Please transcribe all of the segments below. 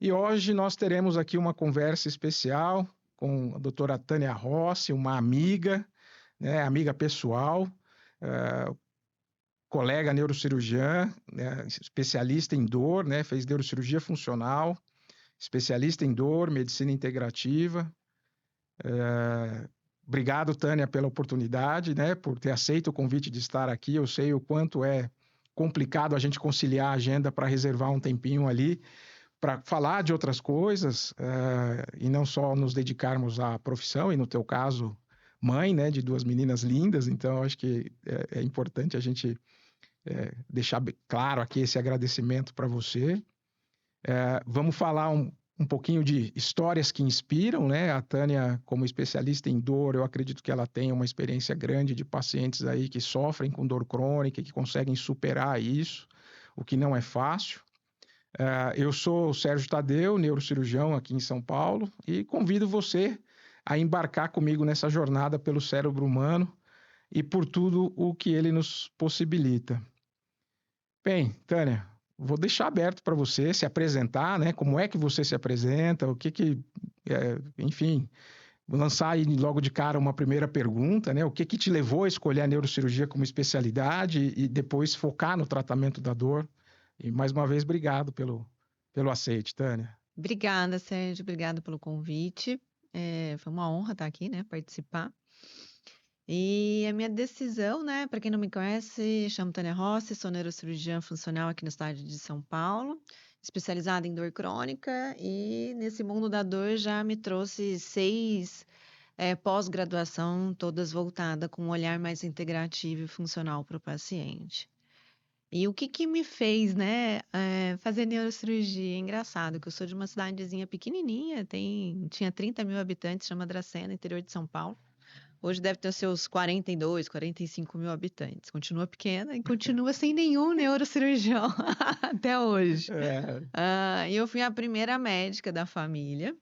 E hoje nós teremos aqui uma conversa especial com a doutora Tânia Rossi, uma amiga, né, amiga pessoal, colega neurocirurgiã, né, especialista em dor, né, fez neurocirurgia funcional, especialista em dor, medicina integrativa. Obrigado, Tânia, pela oportunidade, né, por ter aceito o convite de estar aqui. Eu sei o quanto é complicado a gente conciliar a agenda para reservar um tempinho ali para falar de outras coisas, e não só nos dedicarmos à profissão, e no teu caso, mãe, né, de duas meninas lindas. Então acho que é importante a gente deixar claro aqui esse agradecimento para você. Vamos falar um pouquinho de histórias que inspiram, né? A Tânia, como especialista em dor, eu acredito que ela tem uma experiência grande de pacientes aí que sofrem com dor crônica e que conseguem superar isso, o que não é fácil. Eu sou o Sérgio Tadeu, neurocirurgião aqui em São Paulo, e convido você a embarcar comigo nessa jornada pelo cérebro humano e por tudo o que ele nos possibilita. Bem, Tânia, vou deixar aberto para você se apresentar, né? Como é que você se apresenta, enfim, vou lançar aí logo de cara uma primeira pergunta, né? O que te levou a escolher a neurocirurgia como especialidade e depois focar no tratamento da dor? E mais uma vez, obrigado pelo aceite, Tânia. Obrigada, Sérgio. Obrigada pelo convite. Foi uma honra estar aqui, né? Participar. E a minha decisão, né? Para quem não me conhece, chamo Tânia Rossi, sou neurocirurgiã funcional aqui na cidade de São Paulo, especializada em dor crônica. E nesse mundo da dor já me trouxe 6 pós-graduação, todas voltadas com um olhar mais integrativo e funcional para o paciente. E o que me fez, né, fazer neurocirurgia? É engraçado, que eu sou de uma cidadezinha pequenininha, tinha 30 mil habitantes, chama Dracena, interior de São Paulo. Hoje deve ter os seus 42, 45 mil habitantes. Continua pequena e continua sem nenhum neurocirurgião até hoje. E eu fui a primeira médica da família.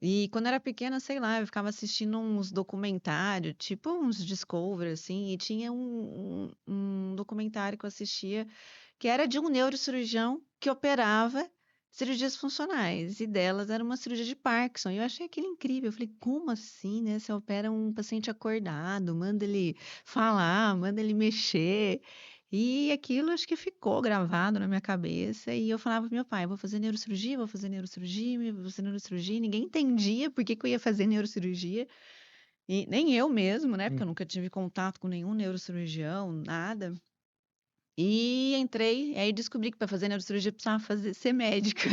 E quando eu era pequena, sei lá, eu ficava assistindo uns documentários, tipo uns Discovery, assim, e tinha um documentário que eu assistia que era de um neurocirurgião que operava cirurgias funcionais, e delas era uma cirurgia de Parkinson. E eu achei aquilo incrível. Eu falei, como assim, né? Você opera um paciente acordado, manda ele falar, manda ele mexer. E aquilo acho que ficou gravado na minha cabeça. E eu falava pro meu pai, vou fazer neurocirurgia, vou fazer neurocirurgia, vou fazer neurocirurgia. E ninguém entendia por que eu ia fazer neurocirurgia. E nem eu mesmo, né? Porque eu nunca tive contato com nenhum neurocirurgião, nada. E entrei, aí descobri que para fazer neurocirurgia precisava ser médica.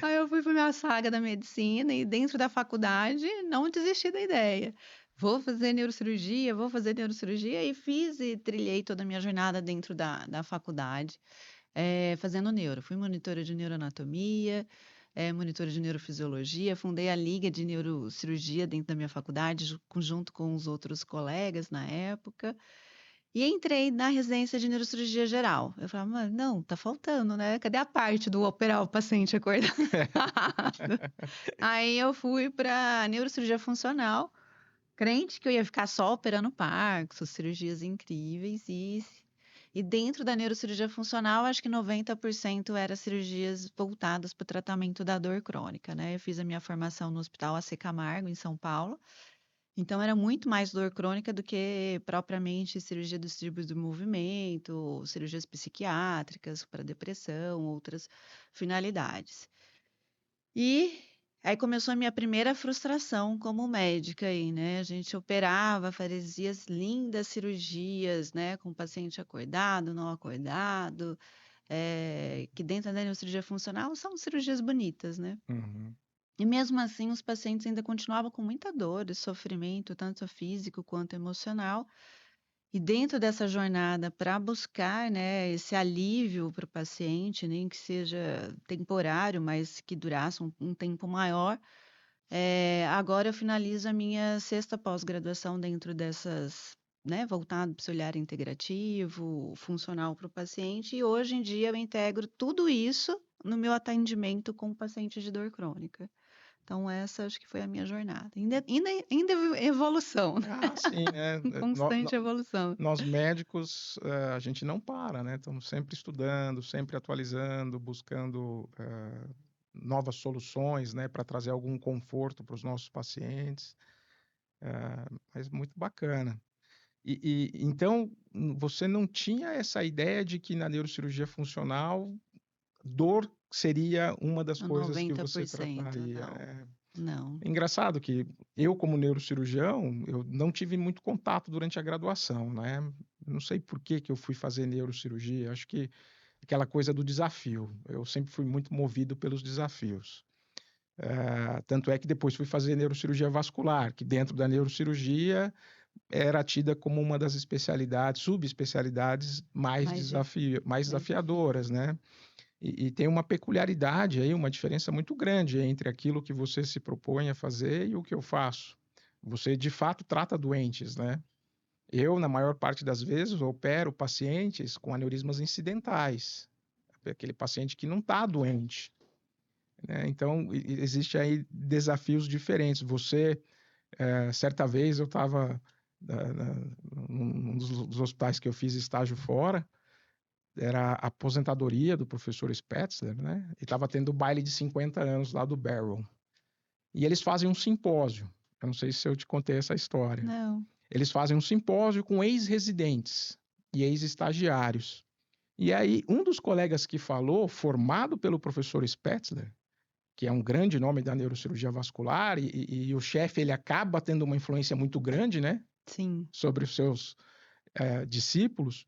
Aí eu fui para minha saga da medicina e dentro da faculdade não desisti da ideia. Vou fazer neurocirurgia e fiz e trilhei toda a minha jornada dentro da faculdade, fazendo neuro. Fui monitora de neuroanatomia, monitora de neurofisiologia, fundei a Liga de Neurocirurgia dentro da minha faculdade, junto com os outros colegas na época. E entrei na residência de neurocirurgia geral. Eu falava, mano, não, tá faltando, né? Cadê a parte do operar o paciente acordado? Aí eu fui para neurocirurgia funcional, crente que eu ia ficar só operando Parkinson, cirurgias incríveis. E dentro da neurocirurgia funcional, acho que 90% era cirurgias voltadas para o tratamento da dor crônica, né? Eu fiz a minha formação no Hospital AC Camargo, em São Paulo. Então, era muito mais dor crônica do que propriamente cirurgia dos tribos do movimento, cirurgias psiquiátricas para depressão, outras finalidades. E aí começou a minha primeira frustração como médica aí, né? A gente operava, fazia lindas cirurgias, né? Com paciente acordado, não acordado, que dentro da neurocirurgia funcional são cirurgias bonitas, né? Uhum. E mesmo assim, os pacientes ainda continuavam com muita dor e sofrimento, tanto físico quanto emocional. E dentro dessa jornada, para buscar, né, esse alívio para o paciente, nem que seja temporário, mas que durasse um tempo maior, agora eu finalizo a minha sexta pós-graduação dentro dessas, né, voltado para esse olhar integrativo, funcional para o paciente, e hoje em dia eu integro tudo isso no meu atendimento com pacientes de dor crônica. Então, essa acho que foi a minha jornada. Ainda em evolução, né? Ah, sim, né? Em constante evolução. Nós médicos, a gente não para, né? Estamos sempre estudando, sempre atualizando, buscando novas soluções, né? Para trazer algum conforto para os nossos pacientes. Mas muito bacana. Então, você não tinha essa ideia de que na neurocirurgia funcional, dor seria uma das O coisas que você 90%, trataria. não. É engraçado que eu, como neurocirurgião, eu não tive muito contato durante a graduação, né? Não sei por que que eu fui fazer neurocirurgia, acho que aquela coisa do desafio. Eu sempre fui muito movido pelos desafios. Tanto é que depois fui fazer neurocirurgia vascular, que dentro da neurocirurgia era tida como uma das especialidades, subespecialidades mais desafiadoras, né? E tem uma peculiaridade aí, uma diferença muito grande entre aquilo que você se propõe a fazer e o que eu faço. Você, de fato, trata doentes, né? Eu, na maior parte das vezes, opero pacientes com aneurismas incidentais, aquele paciente que não está doente, né? Então, existe aí desafios diferentes. Você, certa vez, eu estava num dos hospitais que eu fiz estágio fora, era a aposentadoria do professor Spetzler, né? E estava tendo o baile de 50 anos lá do Barrow. E eles fazem um simpósio. Eu não sei se eu te contei essa história. Não. Eles fazem um simpósio com ex-residentes e ex-estagiários. E aí, um dos colegas que falou, formado pelo professor Spetzler, que é um grande nome da neurocirurgia vascular, e o chefe ele acaba tendo uma influência muito grande, né? Sim. Sobre os seus discípulos.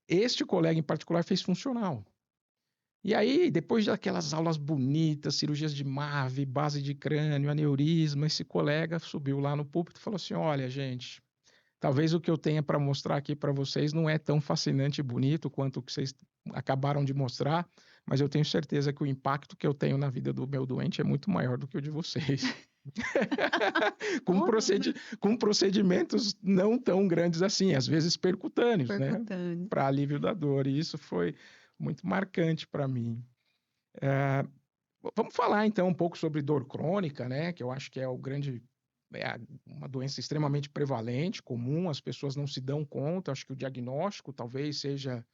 Este colega em particular fez funcional. E aí, depois daquelas aulas bonitas, cirurgias de MAVE, base de crânio, aneurisma, esse colega subiu lá no púlpito e falou assim: olha, gente, talvez o que eu tenha para mostrar aqui para vocês não é tão fascinante e bonito quanto o que vocês acabaram de mostrar, mas eu tenho certeza que o impacto que eu tenho na vida do meu doente é muito maior do que o de vocês. Com procedimentos não tão grandes assim, às vezes percutâneos, né? Para alívio da dor. E isso foi muito marcante para mim. Vamos falar então um pouco sobre dor crônica, né? Que eu acho que é uma doença extremamente prevalente, comum, as pessoas não se dão conta. Acho que o diagnóstico talvez seja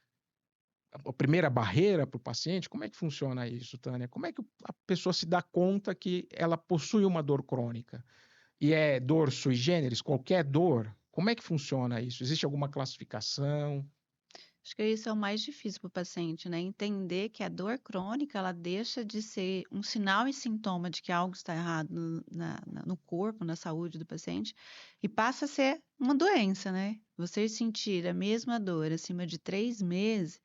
a primeira barreira para o paciente. Como é que funciona isso, Tânia? Como é que a pessoa se dá conta que ela possui uma dor crônica? E é dor sui generis, qualquer dor? Como é que funciona isso? Existe alguma classificação? Acho que isso é o mais difícil para o paciente, né? Entender que a dor crônica, ela deixa de ser um sinal e sintoma de que algo está errado no corpo, na saúde do paciente, e passa a ser uma doença, né? Você sentir a mesma dor acima de 3 meses,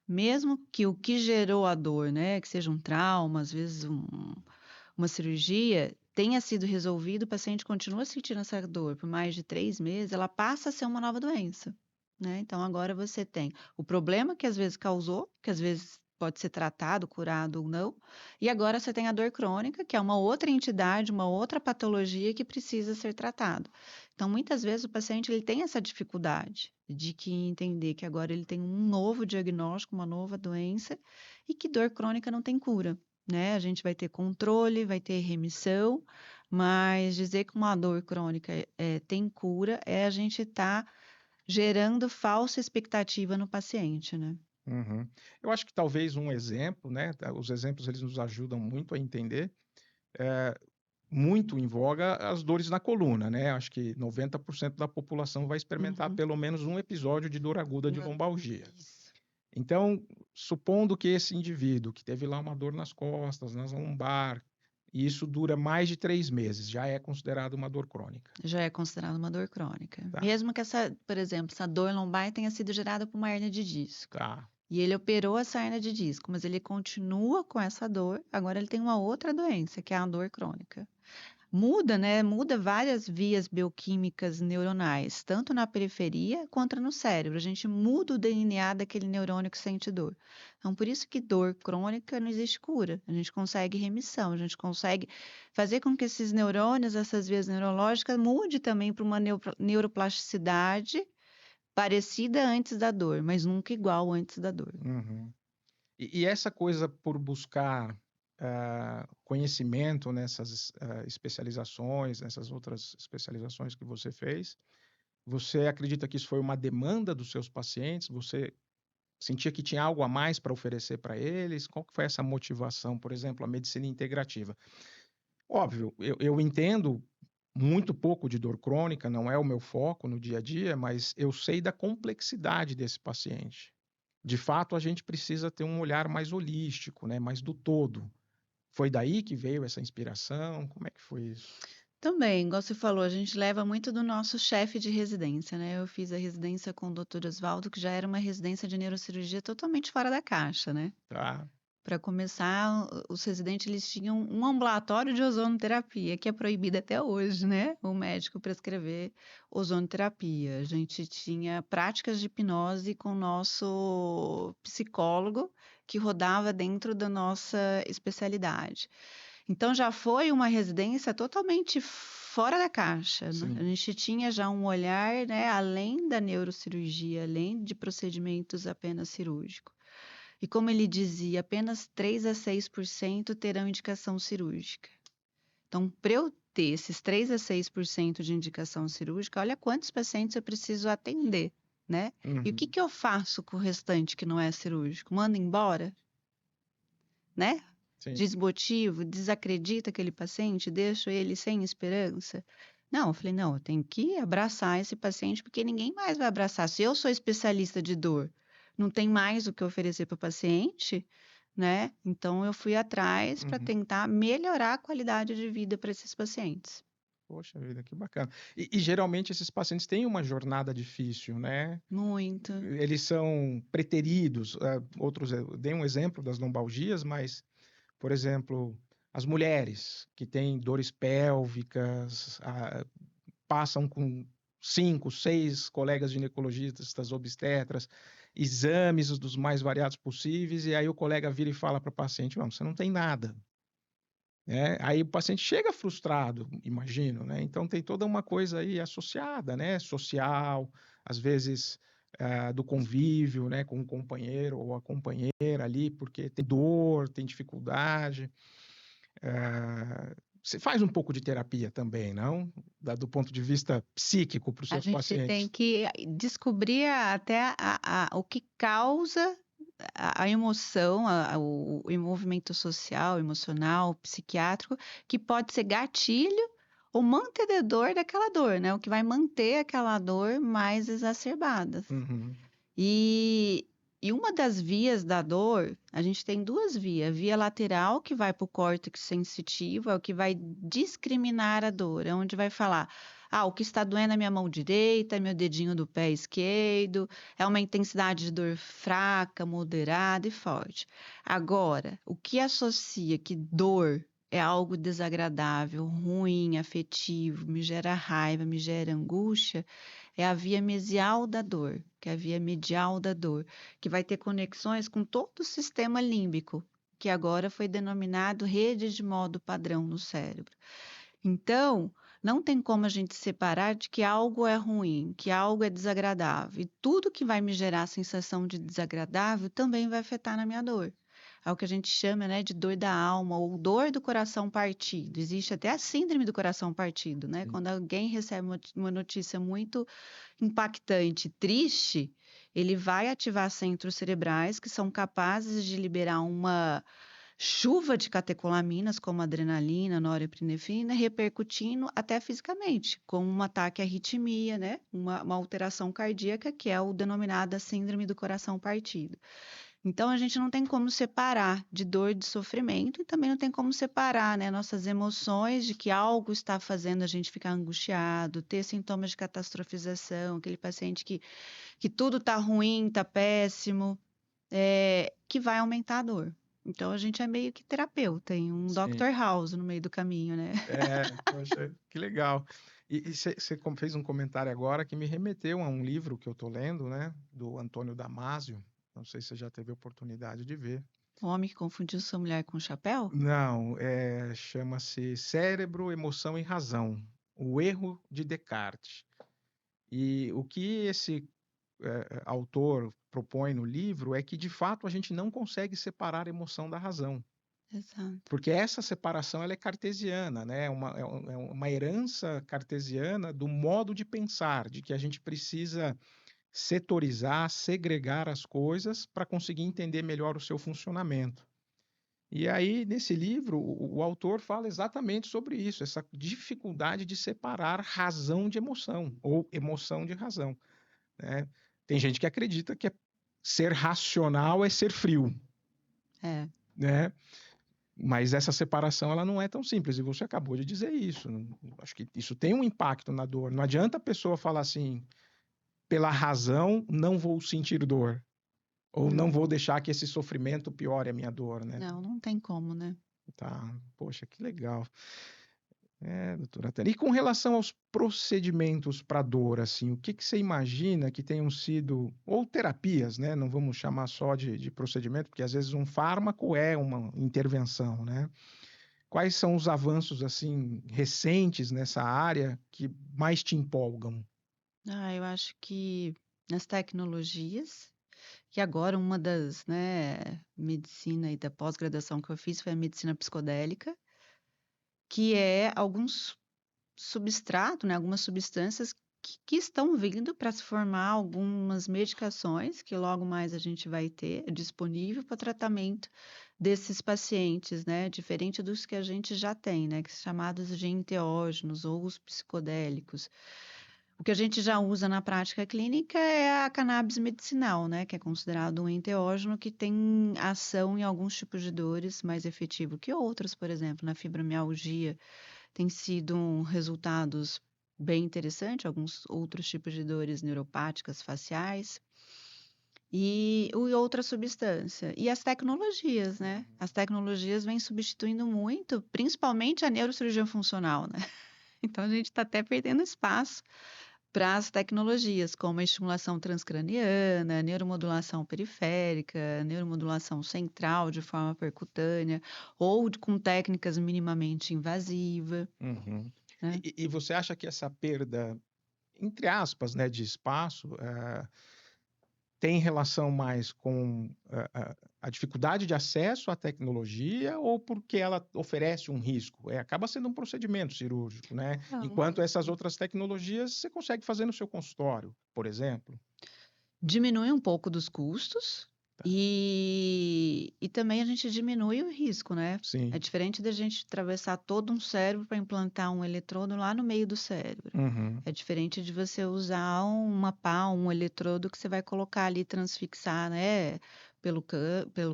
mesmo que o que gerou a dor, né? Que seja um trauma, às vezes uma cirurgia, tenha sido resolvido, o paciente continua sentindo essa dor por mais de 3 meses, ela passa a ser uma nova doença. Né? Então, agora você tem o problema que às vezes causou, que às vezes pode ser tratado, curado ou não, e agora você tem a dor crônica, que é uma outra entidade, uma outra patologia que precisa ser tratado. Então, muitas vezes o paciente ele tem essa dificuldade de entender que agora ele tem um novo diagnóstico, uma nova doença, e que dor crônica não tem cura. Né? A gente vai ter controle, vai ter remissão, mas dizer que uma dor crônica tem cura é a gente estar gerando falsa expectativa no paciente, né? Uhum. Eu acho que talvez um exemplo, né? Os exemplos eles nos ajudam muito a entender. Muito em voga as dores na coluna, né? Acho que 90% da população vai experimentar pelo menos um episódio de dor aguda de lombalgia. Isso. Então, supondo que esse indivíduo que teve lá uma dor nas costas, na lombar, e isso dura mais de 3 meses, já é considerado uma dor crônica. Já é considerado uma dor crônica. Tá. Mesmo que por exemplo, essa dor lombar tenha sido gerada por uma hérnia de disco. Tá. E ele operou essa hérnia de disco, mas ele continua com essa dor, agora ele tem uma outra doença, que é a dor crônica. Muda, né? Muda várias vias bioquímicas neuronais, tanto na periferia quanto no cérebro. A gente muda o DNA daquele neurônio que sente dor. Então, por isso que dor crônica não existe cura. A gente consegue remissão, a gente consegue fazer com que esses neurônios, essas vias neurológicas, mude também para uma neuroplasticidade parecida antes da dor, mas nunca igual antes da dor. Uhum. E essa coisa por buscar conhecimento nessas especializações, nessas outras especializações que você fez? Você acredita que isso foi uma demanda dos seus pacientes? Você sentia que tinha algo a mais para oferecer para eles? Qual que foi essa motivação, por exemplo, a medicina integrativa? Óbvio, eu entendo muito pouco de dor crônica, não é o meu foco no dia a dia, mas eu sei da complexidade desse paciente. De fato, a gente precisa ter um olhar mais holístico, né? Mais do todo. Foi daí que veio essa inspiração? Como é que foi isso? Também, igual você falou, a gente leva muito do nosso chefe de residência, né? Eu fiz a residência com o Dr. Osvaldo, que já era uma residência de neurocirurgia totalmente fora da caixa, né? Tá? Para começar, os residentes eles tinham um ambulatório de ozonoterapia, que é proibido até hoje, né? O médico prescrever ozonoterapia. A gente tinha práticas de hipnose com o nosso psicólogo, que rodava dentro da nossa especialidade. Então já foi uma residência totalmente fora da caixa, né? A Sim. gente tinha já um olhar, né, além da neurocirurgia, além de procedimentos apenas cirúrgicos. E como ele dizia, apenas 3 a 6% terão indicação cirúrgica. Então, para eu ter esses 3 a 6% de indicação cirúrgica, olha quantos pacientes eu preciso atender, né? E o que Uhum. que eu faço com o restante que não é cirúrgico? Mando embora, né? Sim. Desmotivo, desacredita aquele paciente, deixo ele sem esperança? Não, eu falei, não, eu tenho que abraçar esse paciente porque ninguém mais vai abraçar. Se eu sou especialista de dor, não tem mais o que oferecer para o paciente, né? Então eu fui atrás para Uhum. tentar melhorar a qualidade de vida para esses pacientes. Poxa vida, que bacana. E geralmente esses pacientes têm uma jornada difícil, né? Muito. Eles são preteridos. Outros, eu dei um exemplo das lombalgias, mas, por exemplo, as mulheres que têm dores pélvicas, passam com 5, 6 colegas ginecologistas, obstetras, exames dos mais variados possíveis, e aí o colega vira e fala para o paciente, não, você não tem nada. Né? Aí o paciente chega frustrado, imagino, né? Então tem toda uma coisa aí associada, né? Social, às vezes do convívio, né? Com o companheiro ou a companheira ali, porque tem dor, tem dificuldade. Você faz um pouco de terapia também, não? Do ponto de vista psíquico para os A seus gente tem pacientes. que descobrir até o que causa a emoção, o envolvimento social, emocional, psiquiátrico, que pode ser gatilho ou mantenedor daquela dor, né? O que vai manter aquela dor mais exacerbada. Uhum. E, e uma das vias da dor, a gente tem duas vias. A via lateral, que vai para o córtex sensitivo, é o que vai discriminar a dor, é onde vai falar. Ah, o que está doendo é minha mão direita, meu dedinho do pé esquerdo, é uma intensidade de dor fraca, moderada e forte. Agora, o que associa que dor é algo desagradável, ruim, afetivo, me gera raiva, me gera angústia, é a via mesial da dor, que é a via medial da dor, que vai ter conexões com todo o sistema límbico, que agora foi denominado rede de modo padrão no cérebro. Então, não tem como a gente separar de que algo é ruim, que algo é desagradável. E tudo que vai me gerar a sensação de desagradável também vai afetar na minha dor. É o que a gente chama, né, de dor da alma ou dor do coração partido. Existe até a síndrome do coração partido, né? Sim. Quando alguém recebe uma notícia muito impactante, triste, ele vai ativar centros cerebrais que são capazes de liberar uma chuva de catecolaminas, como adrenalina, norepinefrina, repercutindo até fisicamente, como um ataque à arritmia, né? Uma alteração cardíaca, que é o denominada síndrome do coração partido. Então, a gente não tem como separar de dor de sofrimento e também não tem como separar, né, nossas emoções de que algo está fazendo a gente ficar angustiado, ter sintomas de catastrofização, aquele paciente que tudo está ruim, está péssimo, que vai aumentar a dor. Então, a gente é meio que terapeuta, tem um Sim. Dr. House no meio do caminho, né? Poxa, que legal. E você fez um comentário agora que me remeteu a um livro que eu estou lendo, né? Do Antônio Damasio. Não sei se você já teve a oportunidade de ver. O homem que confundiu sua mulher com chapéu? Não, chama-se Cérebro, Emoção e Razão, o erro de Descartes. E o que esse autor propõe no livro é que, de fato, a gente não consegue separar a emoção da razão. Exato. Porque essa separação ela é cartesiana, né? É uma herança cartesiana do modo de pensar, de que a gente precisa setorizar, segregar as coisas para conseguir entender melhor o seu funcionamento. E aí, nesse livro, o autor fala exatamente sobre isso, essa dificuldade de separar razão de emoção, ou emoção de razão, né? Tem gente que acredita que ser racional é ser frio, É. né? Mas essa separação ela não é tão simples, e você acabou de dizer isso. Acho que isso tem um impacto na dor. Não adianta a pessoa falar assim, pela razão não vou sentir dor, ou não vou deixar que esse sofrimento piore a minha dor, né? Não tem como, né? Tá, poxa, que legal. Doutora Tânia. E com relação aos procedimentos para dor, assim, o que você imagina que tenham sido, ou terapias, né? Não vamos chamar só de procedimento, porque às vezes um fármaco é uma intervenção, né? Quais são os avanços, assim, recentes nessa área que mais te empolgam? Eu acho que nas tecnologias, que agora uma das, né, medicina e da pós-graduação que eu fiz foi a medicina psicodélica, que é alguns substrato, né, algumas substâncias que estão vindo para se formar algumas medicações que logo mais a gente vai ter disponível para tratamento desses pacientes, né, diferente dos que a gente já tem, né, que são chamados de enteógenos ou os psicodélicos. O que a gente já usa na prática clínica é a cannabis medicinal, né, que é considerado um enteógeno que tem ação em alguns tipos de dores mais efetivo que outros, por exemplo, na fibromialgia tem sido resultados bem interessantes, alguns outros tipos de dores neuropáticas faciais e outra substância. E as tecnologias, né? As tecnologias vêm substituindo muito, principalmente a neurocirurgia funcional, né? Então a gente está até perdendo espaço para as tecnologias, como a estimulação transcraniana, neuromodulação periférica, neuromodulação central de forma percutânea, ou com técnicas minimamente invasivas, Uhum. né? E você acha que essa perda, entre aspas, né, de espaço, tem relação mais com a dificuldade de acesso à tecnologia ou porque ela oferece um risco? Acaba sendo um procedimento cirúrgico, né? Não. Enquanto essas outras tecnologias você consegue fazer no seu consultório, por exemplo. Diminui um pouco dos custos Tá. e também a gente diminui o risco, né? Sim. É diferente da gente atravessar todo um cérebro para implantar um eletrodo lá no meio do cérebro. Uhum. É diferente de você usar uma pá, um eletrodo que você vai colocar ali, transfixar, né? Pelo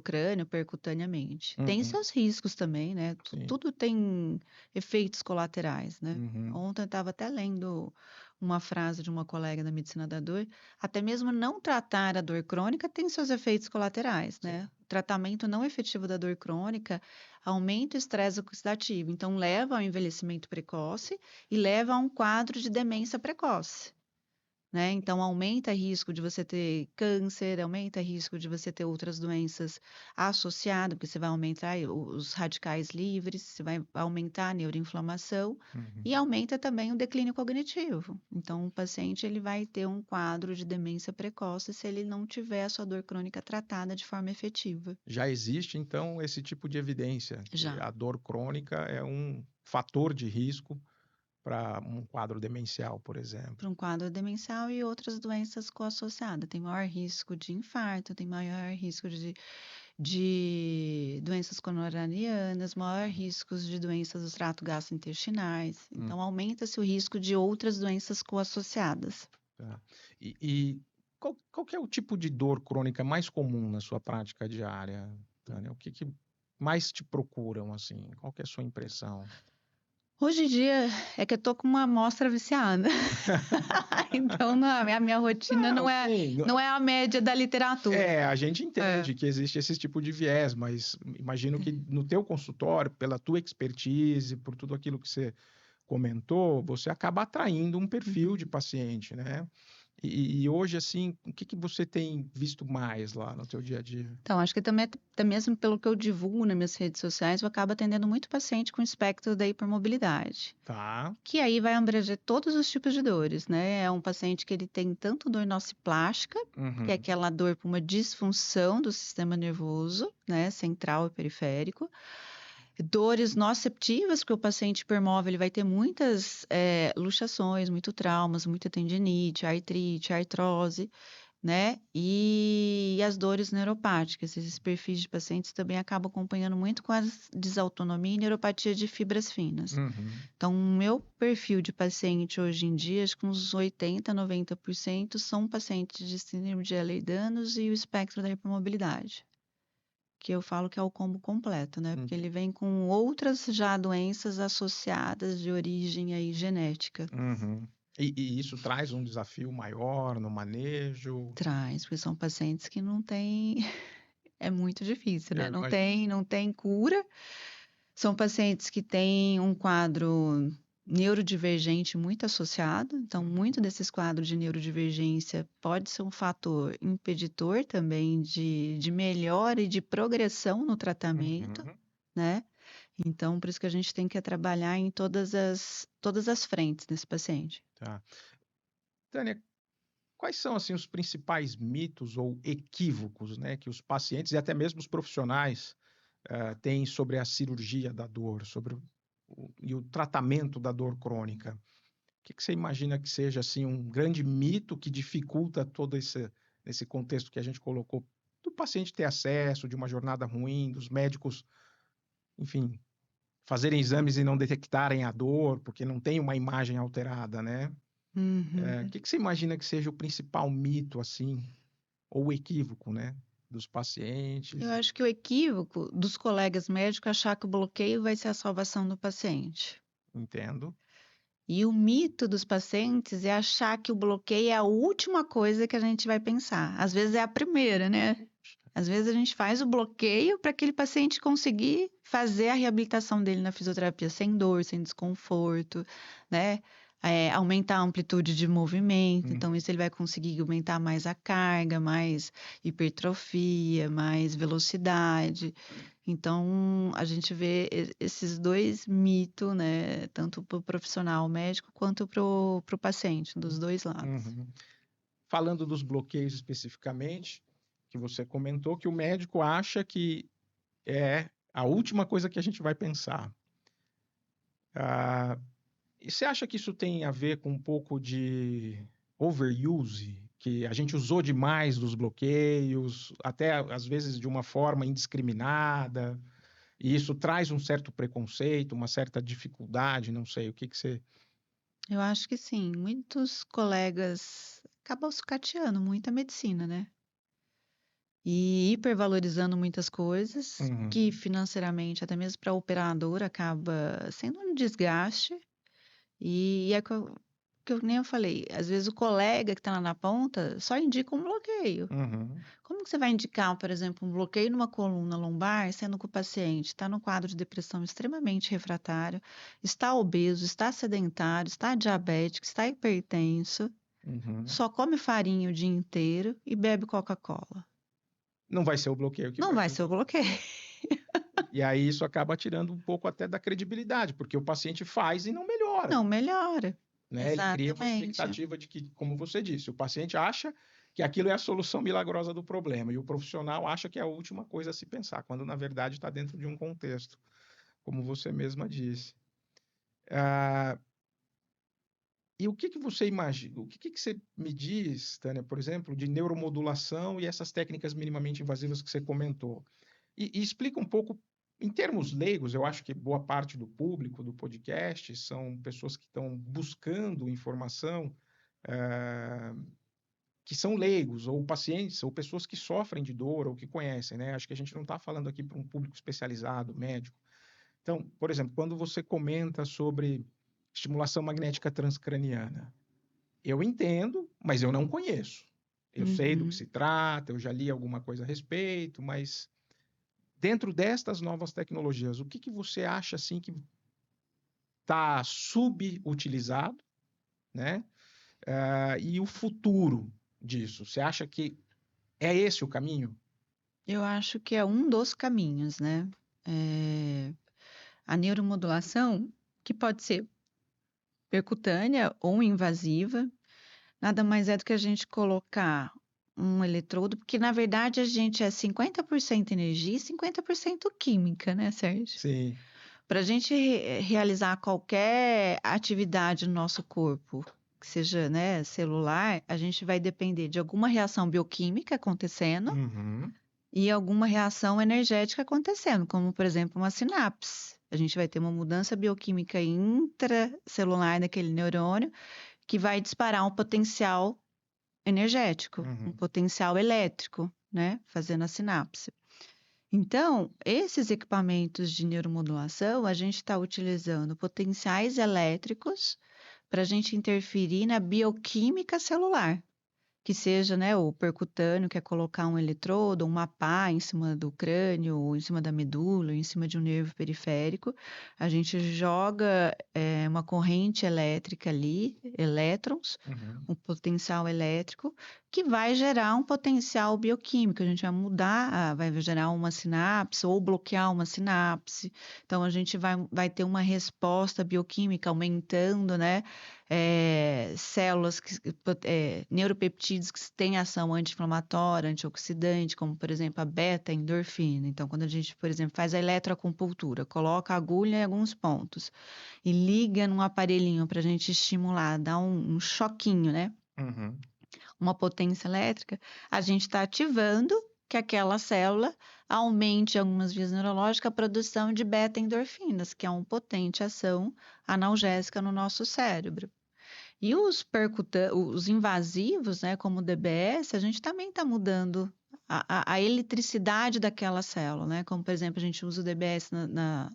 crânio, percutaneamente. Tem Uhum. seus riscos também, né? Sim. Tudo tem efeitos colaterais, né? Uhum. Ontem eu estava até lendo uma frase de uma colega da medicina da dor, até mesmo não tratar a dor crônica tem seus efeitos colaterais, Sim. né? O tratamento não efetivo da dor crônica aumenta o estresse oxidativo, então leva ao envelhecimento precoce e leva a um quadro de demência precoce, né? Então aumenta o risco de você ter câncer, aumenta o risco de você ter outras doenças associadas, porque você vai aumentar os radicais livres, você vai aumentar a neuroinflamação Uhum. e aumenta também o declínio cognitivo. Então o paciente ele vai ter um quadro de demência precoce se ele não tiver a sua dor crônica tratada de forma efetiva. Já existe, então, esse tipo de evidência, que Já. a dor crônica é um fator de risco para um quadro demencial, por exemplo. Para um quadro demencial e outras doenças coassociadas. Tem maior risco de infarto, tem maior risco de doenças coronarianas, maior riscos de doenças do trato gastrointestinais. Então, aumenta-se o risco de outras doenças coassociadas. Tá. E qual que é o tipo de dor crônica mais comum na sua prática diária, Tânia? O que mais te procuram, assim? Qual que é a sua impressão? Hoje em dia é que eu tô com uma amostra viciada. Então, a minha rotina Não, sim, não é a média da literatura. a gente entende que existe esse tipo de viés, mas imagino que no teu consultório, pela tua expertise, por tudo aquilo que você comentou, você acaba atraindo um perfil de paciente, né? E hoje, assim, o que você tem visto mais lá no teu dia a dia? Então, acho que também, até mesmo pelo que eu divulgo nas minhas redes sociais, eu acabo atendendo muito paciente com espectro da hipermobilidade, Tá. que aí vai abranger todos os tipos de dores, né? É um paciente que ele tem tanto dor nociplástica, que é Uhum. aquela dor por uma disfunção do sistema nervoso, né, central e periférico. Dores nociceptivas, porque o paciente hipermóvel ele vai ter muitas luxações, muito traumas, muita tendinite, artrite, artrose, né? E as dores neuropáticas. Esses perfis de pacientes também acabam acompanhando muito com a desautonomia e neuropatia de fibras finas. Uhum. Então, o meu perfil de paciente hoje em dia, acho que uns 80, 90% são pacientes de síndrome de Ehlers-Danlos e o espectro da hipermobilidade, que eu falo que é o combo completo, né? Porque ele vem com outras já doenças associadas de origem aí genética. Uhum. E isso traz um desafio maior no manejo? Traz, porque são pacientes que não têm, é muito difícil, né? Eu Não imagino. tem, não tem cura. São pacientes que têm um quadro neurodivergente muito associado, então muito desses quadros de neurodivergência pode ser um fator impeditor também de melhora e de progressão no tratamento, Uhum. né? Então, por isso que a gente tem que trabalhar em todas as frentes desse paciente. Tá. Tânia, quais são assim os principais mitos ou equívocos, né, que os pacientes e até mesmo os profissionais têm sobre a cirurgia da dor, sobre e o tratamento da dor crônica? O que você imagina que seja assim um grande mito que dificulta todo esse contexto que a gente colocou do paciente ter acesso, de uma jornada ruim, dos médicos, enfim, fazerem exames e não detectarem a dor porque não tem uma imagem alterada, né? O Uhum. que você imagina que seja o principal mito, assim, ou equívoco, né, dos Eu pacientes? acho que o equívoco dos colegas médicos é achar que o bloqueio vai ser a salvação do paciente. Entendo. E o mito dos pacientes é achar que o bloqueio é a última coisa que a gente vai pensar. Às vezes é a primeira, né? Às vezes a gente faz o bloqueio para aquele paciente conseguir fazer a reabilitação dele na fisioterapia sem dor, sem desconforto, né? Aumentar a amplitude de movimento, Uhum. então isso ele vai conseguir aumentar mais a carga, mais hipertrofia, mais velocidade. Então a gente vê esses dois mitos, né? Tanto para o profissional médico quanto para o paciente, dos dois lados. Uhum. Falando dos bloqueios especificamente, que você comentou que o médico acha que é a última coisa que a gente vai pensar. Ah, e você acha que isso tem a ver com um pouco de overuse, que a gente usou demais dos bloqueios, até às vezes de uma forma indiscriminada, e isso traz um certo preconceito, uma certa dificuldade, não sei, o que você... Eu acho que sim, muitos colegas acabam sucateando muito a medicina, né? E hipervalorizando muitas coisas, que Uhum. financeiramente, até mesmo para a operadora, acaba sendo um desgaste. E é que eu nem eu falei, às vezes o colega que está lá na ponta só indica um bloqueio. Uhum. Como que você vai indicar, por exemplo, um bloqueio numa coluna lombar, sendo que o paciente está no quadro de depressão extremamente refratário, está obeso, está sedentário, está diabético, está hipertenso, Uhum. só come farinha o dia inteiro e bebe Coca-Cola? Não vai ser o bloqueio que Não vai vai ser o resolver. bloqueio. E aí isso acaba tirando um pouco até da credibilidade, porque o paciente faz e não melhora, Não melhora. né? Ele cria uma Exatamente. expectativa de que, como você disse, o paciente acha que aquilo é a solução milagrosa do problema e o profissional acha que é a última coisa a se pensar, quando na verdade está dentro de um contexto, como você mesma disse. Ah, e o que você imagina? O que você me diz, Tânia, por exemplo, de neuromodulação e essas técnicas minimamente invasivas que você comentou? E explica um pouco, em termos leigos, eu acho que boa parte do público do podcast são pessoas que estão buscando informação, eh, que são leigos, ou pacientes, ou pessoas que sofrem de dor, ou que conhecem, né? Acho que a gente não está falando aqui para um público especializado, médico. Então, por exemplo, quando você comenta sobre estimulação magnética transcraniana, eu entendo, mas eu não conheço. Eu sei do que Uhum. se trata, eu já li alguma coisa a respeito, mas dentro destas novas tecnologias, o que você acha assim que está subutilizado, né? E o futuro disso? Você acha que é esse o caminho? Eu acho que é um dos caminhos, né? A neuromodulação, que pode ser percutânea ou invasiva, nada mais é do que a gente colocar um eletrodo, porque na verdade a gente é 50% energia e 50% química, né, Sérgio? Sim. Para a gente realizar qualquer atividade no nosso corpo, que seja, né, celular, a gente vai depender de alguma reação bioquímica acontecendo Uhum. e alguma reação energética acontecendo, como, por exemplo, uma sinapse. A gente vai ter uma mudança bioquímica intracelular naquele neurônio que vai disparar um potencial energético, um Uhum. potencial elétrico, né, fazendo a sinapse. Então, esses equipamentos de neuromodulação, a gente está utilizando potenciais elétricos para a gente interferir na bioquímica celular, que seja, né, o percutâneo, que é colocar um eletrodo, uma pá em cima do crânio, ou em cima da medula, ou em cima de um nervo periférico. A gente joga uma corrente elétrica ali, elétrons, Uhum. um potencial elétrico, que vai gerar um potencial bioquímico. A gente vai mudar, vai gerar uma sinapse ou bloquear uma sinapse. Então, a gente vai ter uma resposta bioquímica aumentando, né? Células, neuropeptídeos que têm ação anti-inflamatória, antioxidante, como, por exemplo, a beta-endorfina. Então, quando a gente, por exemplo, faz a eletroacupuntura, coloca a agulha em alguns pontos e liga num aparelhinho para a gente estimular, dar um choquinho, né? Uhum. Uma potência elétrica, a gente está ativando que aquela célula aumente em algumas vias neurológicas a produção de beta-endorfinas, que é uma potente ação analgésica no nosso cérebro. E os invasivos, né, como o DBS, a gente também está mudando a eletricidade daquela célula, né? Como, por exemplo, a gente usa o DBS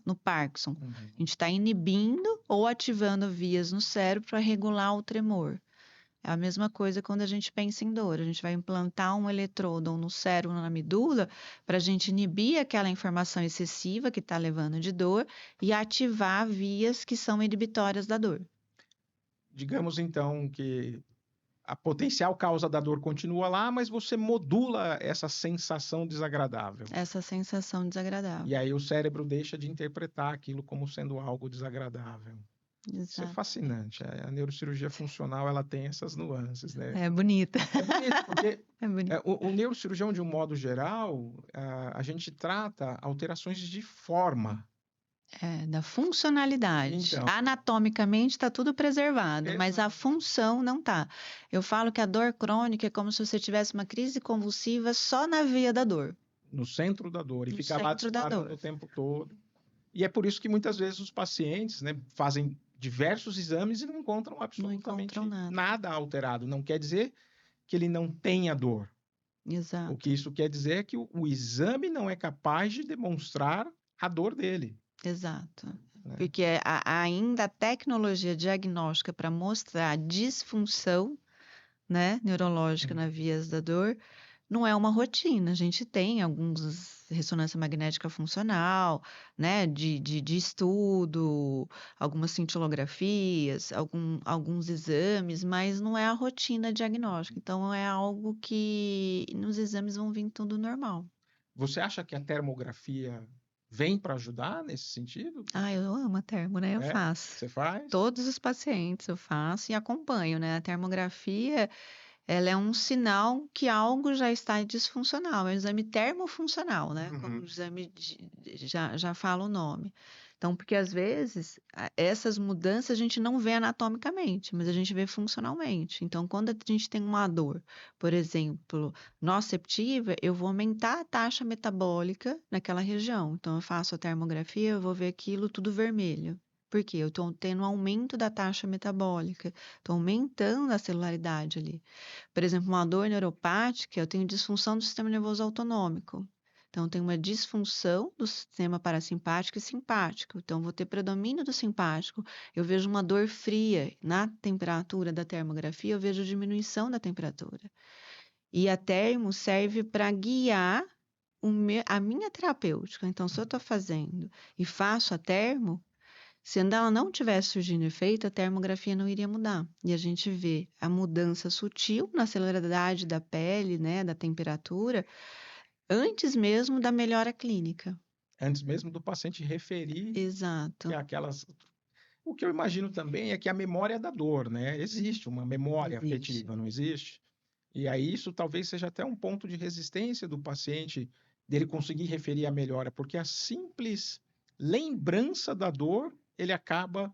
no Parkinson. Uhum. A gente está inibindo ou ativando vias no cérebro para regular o tremor. É a mesma coisa quando a gente pensa em dor. A gente vai implantar um eletrodo no cérebro, na medula, para a gente inibir aquela informação excessiva que está levando de dor e ativar vias que são inibitórias da dor. Digamos então que a potencial causa da dor continua lá, mas você modula essa sensação desagradável. Essa sensação desagradável. E aí o cérebro deixa de interpretar aquilo como sendo algo desagradável. Isso é Exato. fascinante. A neurocirurgia funcional, ela tem essas nuances, né? É bonita. É bonito, porque É bonito. o neurocirurgião, de um modo geral, a gente trata alterações de forma. Da funcionalidade. Então, Anatomicamente está tudo preservado, mas a exato. função não está. Eu falo que a dor crônica é como se você tivesse uma crise convulsiva só na via da dor. No centro da dor. E No fica lá centro da disparando dor. o tempo todo. E é por isso que muitas vezes os pacientes, né, fazem diversos exames e não encontram Não absolutamente encontram nada. nada alterado. Não quer dizer que ele não tenha dor. O Exato. que isso quer dizer é que o exame não é capaz de demonstrar a dor dele. Exato. Né? Porque ainda a tecnologia diagnóstica para mostrar a disfunção, né, neurológica na vias da dor não é uma rotina. A gente tem alguns ressonância magnética funcional, né, de estudo, algumas cintilografias, alguns exames, mas não é a rotina diagnóstica. Então, é algo que nos exames vão vir tudo normal. Você acha que a termografia vem para ajudar nesse sentido? Eu amo a termo, né? Eu faço. Você faz? Todos os pacientes eu faço e acompanho, né? A termografia, ela é um sinal que algo já está disfuncional, é um exame termofuncional, né? Como o exame já fala o nome. Então, porque às vezes essas mudanças a gente não vê anatomicamente, mas a gente vê funcionalmente. Então, quando a gente tem uma dor, por exemplo, nociceptiva, eu vou aumentar a taxa metabólica naquela região. Então, eu faço a termografia, eu vou ver aquilo tudo vermelho. Por quê? Eu estou tendo um aumento da taxa metabólica, estou aumentando a celularidade ali. Por exemplo, uma dor neuropática, eu tenho disfunção do sistema nervoso autonômico. Então, tem uma disfunção do sistema parasimpático e simpático. Então, vou ter predomínio do simpático. Eu vejo uma dor fria na temperatura da termografia, eu vejo diminuição da temperatura. E a termo serve para guiar a minha terapêutica. Então, se eu estou fazendo e faço a termo, Se ela não tivesse surgindo efeito, a termografia não iria mudar. E a gente vê a mudança sutil na celeridade da pele, né, da temperatura, antes mesmo da melhora clínica. Antes mesmo do paciente referir que Exato. aquelas... O que eu imagino também é que a memória da dor, né? Existe uma memória Existe. afetiva, não existe? E aí isso talvez seja até um ponto de resistência do paciente, dele conseguir referir a melhora, porque a simples lembrança da dor, ele acaba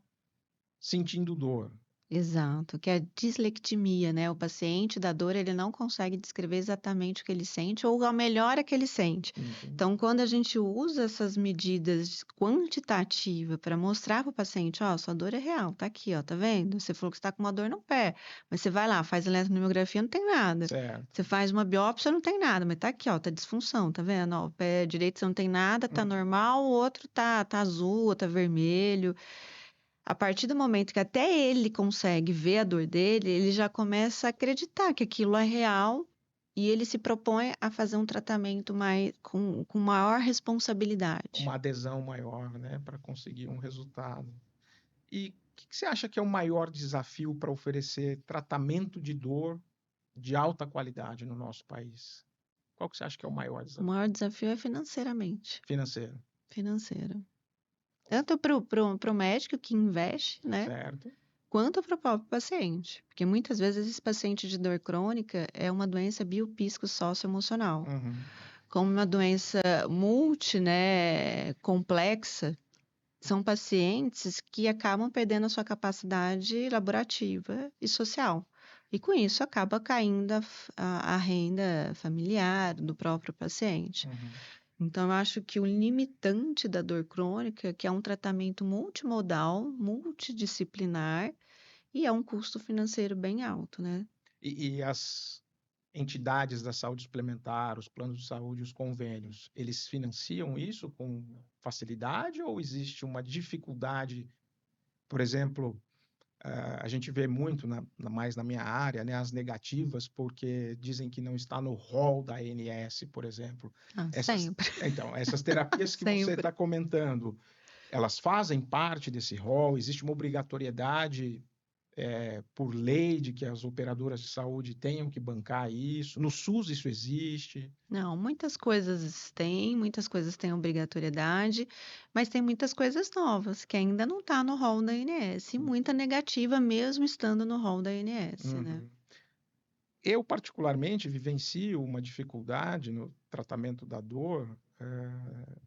sentindo dor. Exato, que é a disleximia, né? O paciente da dor, ele não consegue descrever exatamente o que ele sente ou a melhora que ele sente. Entendi. Então, quando a gente usa essas medidas quantitativas para mostrar para o paciente, ó, sua dor é real, tá aqui, ó, tá vendo? Você falou que está com uma dor no pé, mas você vai lá, faz eletromiografia, não tem nada. Certo. Você faz uma biópsia, não tem nada, mas tá aqui, ó, tá disfunção, tá vendo? Ó, o pé direito você não tem nada, tá normal, o outro tá azul, tá vermelho. A partir do momento que até ele consegue ver a dor dele, ele já começa a acreditar que aquilo é real e ele se propõe a fazer um tratamento com maior responsabilidade. Uma adesão maior, né, para conseguir um resultado. E o que você acha que é o maior desafio para oferecer tratamento de dor de alta qualidade no nosso país? Qual que você acha que é o maior O desafio maior desafio é financeiramente, financeiro? financeiro. Tanto para o médico que investe, né? Certo? Quanto para o próprio paciente. Porque muitas vezes esse paciente de dor crônica é uma doença biopsicossocioemocional. Uhum. Como uma doença multi, né, complexa, são pacientes que acabam perdendo a sua capacidade laborativa e social. E com isso acaba caindo a renda familiar do próprio paciente. Uhum. Então, eu acho que o limitante da dor crônica, que é um tratamento multimodal, multidisciplinar, e é um custo financeiro bem alto, né? E as entidades da saúde suplementar, os planos de saúde, os convênios, eles financiam isso com facilidade ou existe uma dificuldade? Por exemplo, a gente vê muito, mais na minha área, né, as negativas, porque dizem que não está no rol da ANS, por exemplo. Sempre. Então, essas terapias que você Sempre. está comentando, elas fazem parte desse rol? Existe uma obrigatoriedade por lei de que as operadoras de saúde tenham que bancar isso? No SUS isso existe? Não, muitas coisas têm obrigatoriedade, mas tem muitas coisas novas que ainda não está no rol da ANS, e muita negativa mesmo estando no rol da ANS, né? Uhum. Eu, particularmente, vivencio uma dificuldade no tratamento da dor,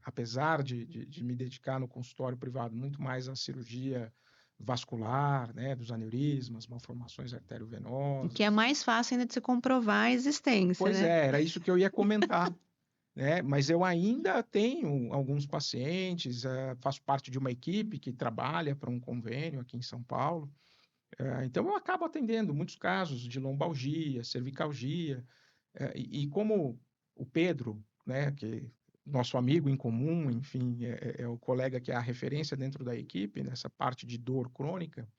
apesar de me dedicar no consultório privado muito mais à cirurgia vascular, né, dos aneurismas, malformações arteriovenosas. Que é mais fácil ainda de se comprovar a existência, Pois né? era isso que eu ia comentar, né? Mas eu ainda tenho alguns pacientes, faço parte de uma equipe que trabalha para um convênio aqui em São Paulo, então eu acabo atendendo muitos casos de lombalgia, cervicalgia, e como o Pedro, né, que nosso amigo em comum, enfim, é o colega que é a referência dentro da equipe nessa parte de dor crônica,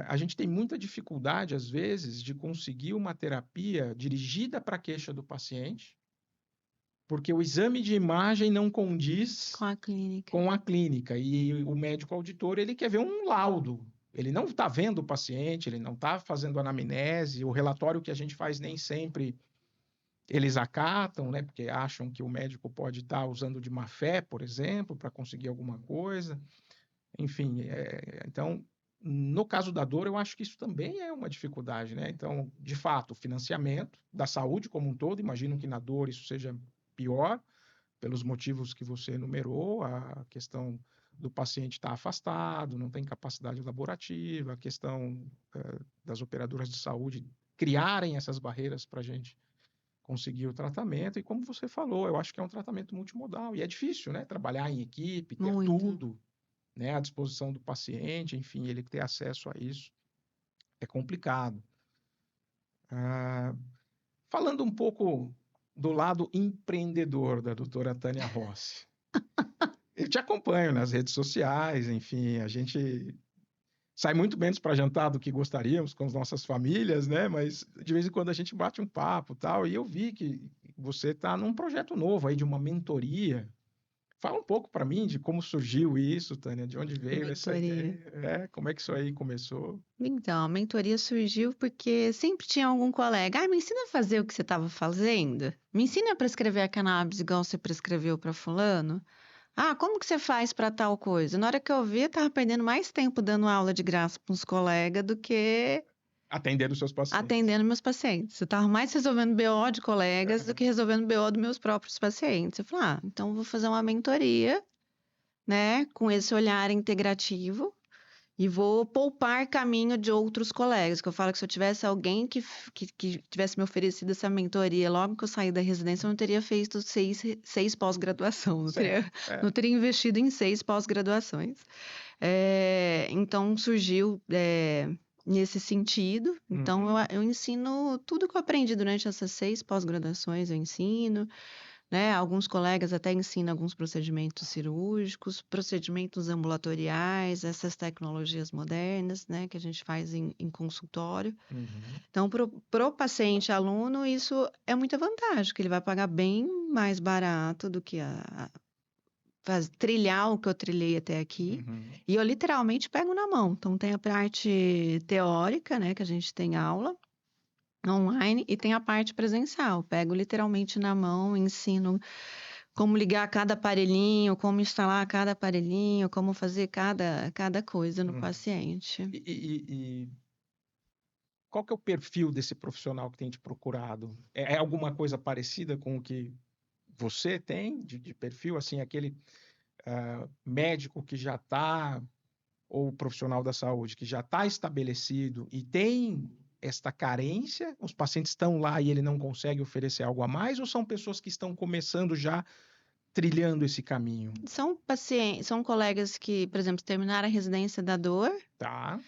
a gente tem muita dificuldade, às vezes, de conseguir uma terapia dirigida para a queixa do paciente, porque o exame de imagem não condiz Com a clínica. com a clínica, e o médico auditor, ele quer ver um laudo. Ele não está vendo o paciente, ele não está fazendo anamnese, o relatório que a gente faz nem sempre eles acatam, né, porque acham que o médico pode estar usando de má fé, por exemplo, para conseguir alguma coisa. Enfim, então, no caso da dor, eu acho que isso também é uma dificuldade, né? Então, de fato, o financiamento da saúde como um todo, imagino que na dor isso seja pior, pelos motivos que você enumerou, a questão do paciente estar afastado, não tem capacidade laborativa, a questão das operadoras de saúde criarem essas barreiras para a gente conseguir o tratamento, e como você falou, eu acho que é um tratamento multimodal, e é difícil, né? Trabalhar em equipe, ter Muito. tudo, né, à disposição do paciente, enfim, ele ter acesso a isso é complicado. Falando um pouco do lado empreendedor da doutora Tânia Rossi, eu te acompanho nas redes sociais, enfim, a gente sai muito menos para jantar do que gostaríamos com as nossas famílias, né? Mas de vez em quando a gente bate um papo, tal, e eu vi que você está num projeto novo aí de uma mentoria Fala um pouco para mim de como surgiu isso, Tânia, de onde veio essa Mentoria. ideia, como é que isso aí começou? Então, a mentoria surgiu porque sempre tinha algum colega, me ensina a fazer o que você estava fazendo? Me ensina a prescrever a cannabis igual você prescreveu para fulano? Como que você faz para tal coisa? Na hora que eu vi, eu estava perdendo mais tempo dando aula de graça para uns colegas do que Atender os seus pacientes. atendendo meus pacientes. Eu estava mais resolvendo BO de colegas do que resolvendo BO dos meus próprios pacientes. Eu falei, então eu vou fazer uma mentoria, né, com esse olhar integrativo e vou poupar caminho de outros colegas. Que eu falo que se eu tivesse alguém que tivesse me oferecido essa mentoria logo que eu saí da residência, eu não teria feito seis pós-graduação, Certo, não teria investido em 6 pós-graduações. Então surgiu nesse sentido. Então eu ensino tudo que eu aprendi durante essas 6 pós-graduações, eu ensino, né? Alguns colegas até ensinam alguns procedimentos cirúrgicos, procedimentos ambulatoriais, essas tecnologias modernas, né, que a gente faz em consultório. Então, pro paciente aluno, isso é muita vantagem, que ele vai pagar bem mais barato do que trilhar o que eu trilhei até aqui. E eu literalmente pego na mão. Então, tem a parte teórica, né, que a gente tem aula online, e tem a parte presencial. Pego literalmente na mão, ensino como ligar cada aparelhinho, como instalar cada aparelhinho, como fazer cada coisa no paciente. E qual que é o perfil desse profissional que tem te procurado? É alguma coisa parecida com o que você tem de perfil, assim, aquele médico que já está, ou profissional da saúde que já está estabelecido e tem esta carência, os pacientes estão lá e ele não consegue oferecer algo a mais, ou são pessoas que estão começando já trilhando esse caminho? São pacientes, são colegas que, por exemplo, terminaram a residência da dor Tá.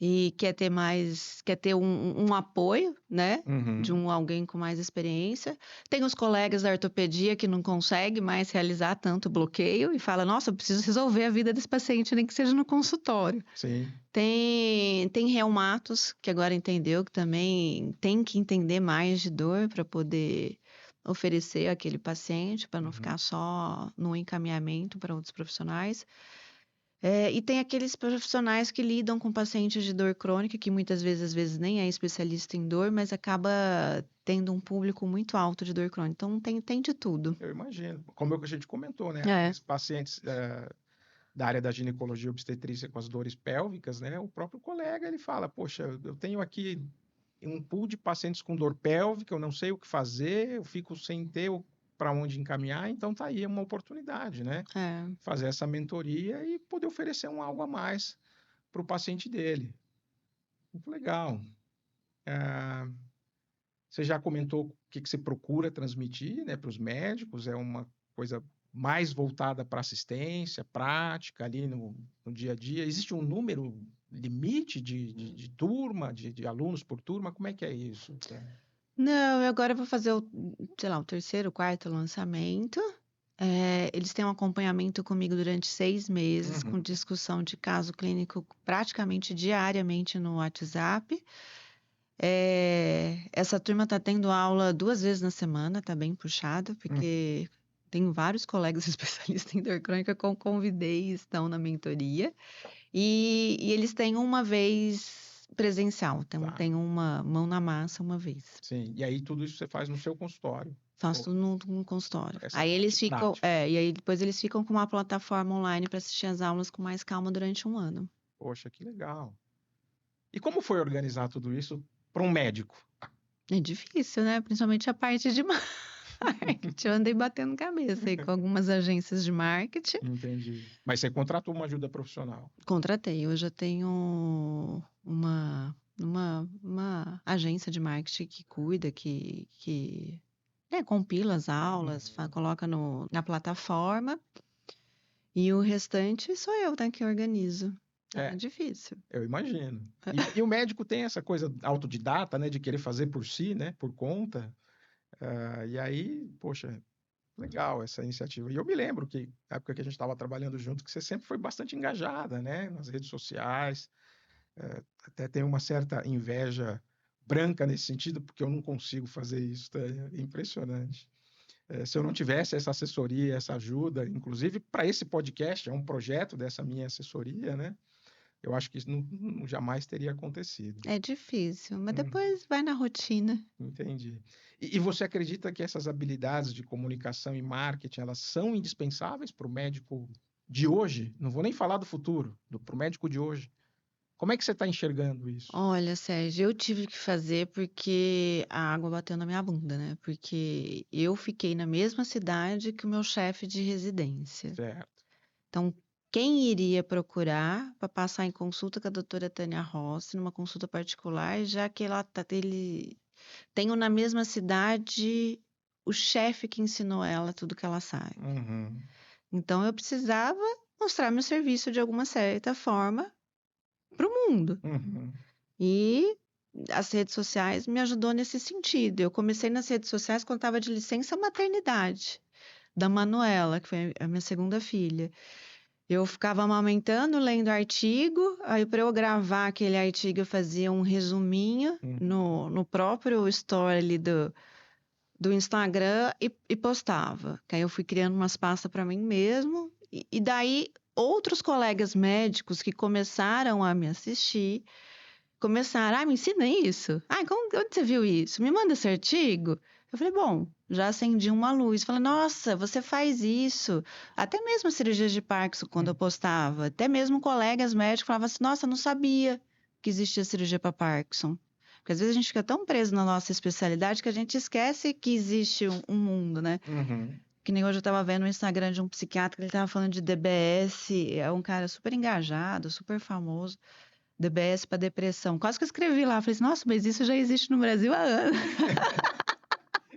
e quer ter um apoio, né? De alguém com mais experiência. Tem os colegas da ortopedia que não conseguem mais realizar tanto bloqueio e fala, nossa, eu preciso resolver a vida desse paciente, nem que seja no consultório. Sim. Tem reumatos, que agora entendeu que também tem que entender mais de dor para poder oferecer àquele paciente, para não ficar só no encaminhamento para outros profissionais. E tem aqueles profissionais que lidam com pacientes de dor crônica, que muitas vezes, às vezes, nem é especialista em dor, mas acaba tendo um público muito alto de dor crônica. Então, tem de tudo. Eu imagino. Como a gente comentou, né? É. Aqueles pacientes da área da ginecologia e obstetrícia com as dores pélvicas, né? O próprio colega, ele fala, poxa, eu tenho aqui um pool de pacientes com dor pélvica, eu não sei o que fazer, eu fico sem ter para onde encaminhar, então tá aí uma oportunidade, né? Fazer essa mentoria e poder oferecer algo a mais para o paciente dele. Muito legal. Você já comentou o que você procura transmitir, né, para os médicos, é uma coisa mais voltada para assistência, prática ali no dia a dia. Existe um número limite de turma, de alunos por turma? Como é que é isso? Não, eu agora vou fazer o 3º, 4º lançamento. Eles têm um acompanhamento comigo durante 6 meses, com discussão de caso clínico praticamente diariamente no WhatsApp. Essa turma está tendo aula 2 vezes na semana, está bem puxada, porque tenho vários colegas especialistas em dor crônica que eu convidei e estão na mentoria. E eles têm uma vez presencial, então tem uma mão na massa uma vez. Sim, e aí tudo isso você faz no seu consultório? Faço tudo no consultório. Essa Aí eles parte ficam, prática. e aí depois eles ficam com uma plataforma online para assistir as aulas com mais calma durante um ano. Poxa, que legal. E como foi organizar tudo isso para um médico? É difícil, né? Principalmente a parte de marketing. Eu andei batendo cabeça aí com algumas agências de marketing. Entendi. Mas você contratou uma ajuda profissional? Contratei. Hoje eu tenho uma agência de marketing que cuida, que compila as aulas, coloca na plataforma. E o restante sou eu, né, que organizo. É difícil. Eu imagino. E o médico tem essa coisa autodidata, né, de querer fazer por si, né, por conta. E aí, poxa, legal essa iniciativa. E eu me lembro que, na época que a gente estava trabalhando junto, que você sempre foi bastante engajada, né, nas redes sociais. Até tem uma certa inveja branca nesse sentido, porque eu não consigo fazer isso, tá? É impressionante. Se eu não tivesse essa assessoria, essa ajuda, inclusive para esse podcast, é um projeto dessa minha assessoria, né? Eu acho que isso jamais teria acontecido. É difícil, mas Uhum. depois vai na rotina. Entendi. E você acredita que essas habilidades de comunicação e marketing, elas são indispensáveis para o médico de hoje? Não vou nem falar do futuro, para o médico de hoje. Como é que você está enxergando isso? Olha, Sérgio, eu tive que fazer porque a água bateu na minha bunda, né? Porque eu fiquei na mesma cidade que o meu chefe de residência. Certo. Então, quem iria procurar para passar em consulta com a doutora Tânia Rossi, numa consulta particular, já que ele tenho na mesma cidade o chefe que ensinou ela tudo que ela sabe. Uhum. Então, eu precisava mostrar meu serviço de alguma certa forma para o mundo. Uhum. E as redes sociais me ajudou nesse sentido. Eu comecei nas redes sociais quando estava de licença maternidade da Manuela, que foi a minha segunda filha. Eu ficava amamentando, lendo artigo, aí para eu gravar aquele artigo eu fazia um resuminho no próprio story ali do Instagram e postava. Que aí eu fui criando umas pastas para mim mesmo, e daí outros colegas médicos que começaram a me assistir começaram, me ensina isso. Onde você viu isso? Me manda esse artigo. Eu falei, bom, já acendi uma luz. Falei, nossa, você faz isso. Até mesmo cirurgias de Parkinson, quando eu postava, até mesmo colegas médicos falavam assim, nossa, não sabia que existia cirurgia para Parkinson. Porque às vezes a gente fica tão preso na nossa especialidade que a gente esquece que existe um mundo, né? Uhum. Que nem hoje eu estava vendo no Instagram de um psiquiatra que ele estava falando de DBS, é um cara super engajado, super famoso. DBS para depressão. Quase que eu escrevi lá. Falei assim, nossa, mas isso já existe no Brasil há anos.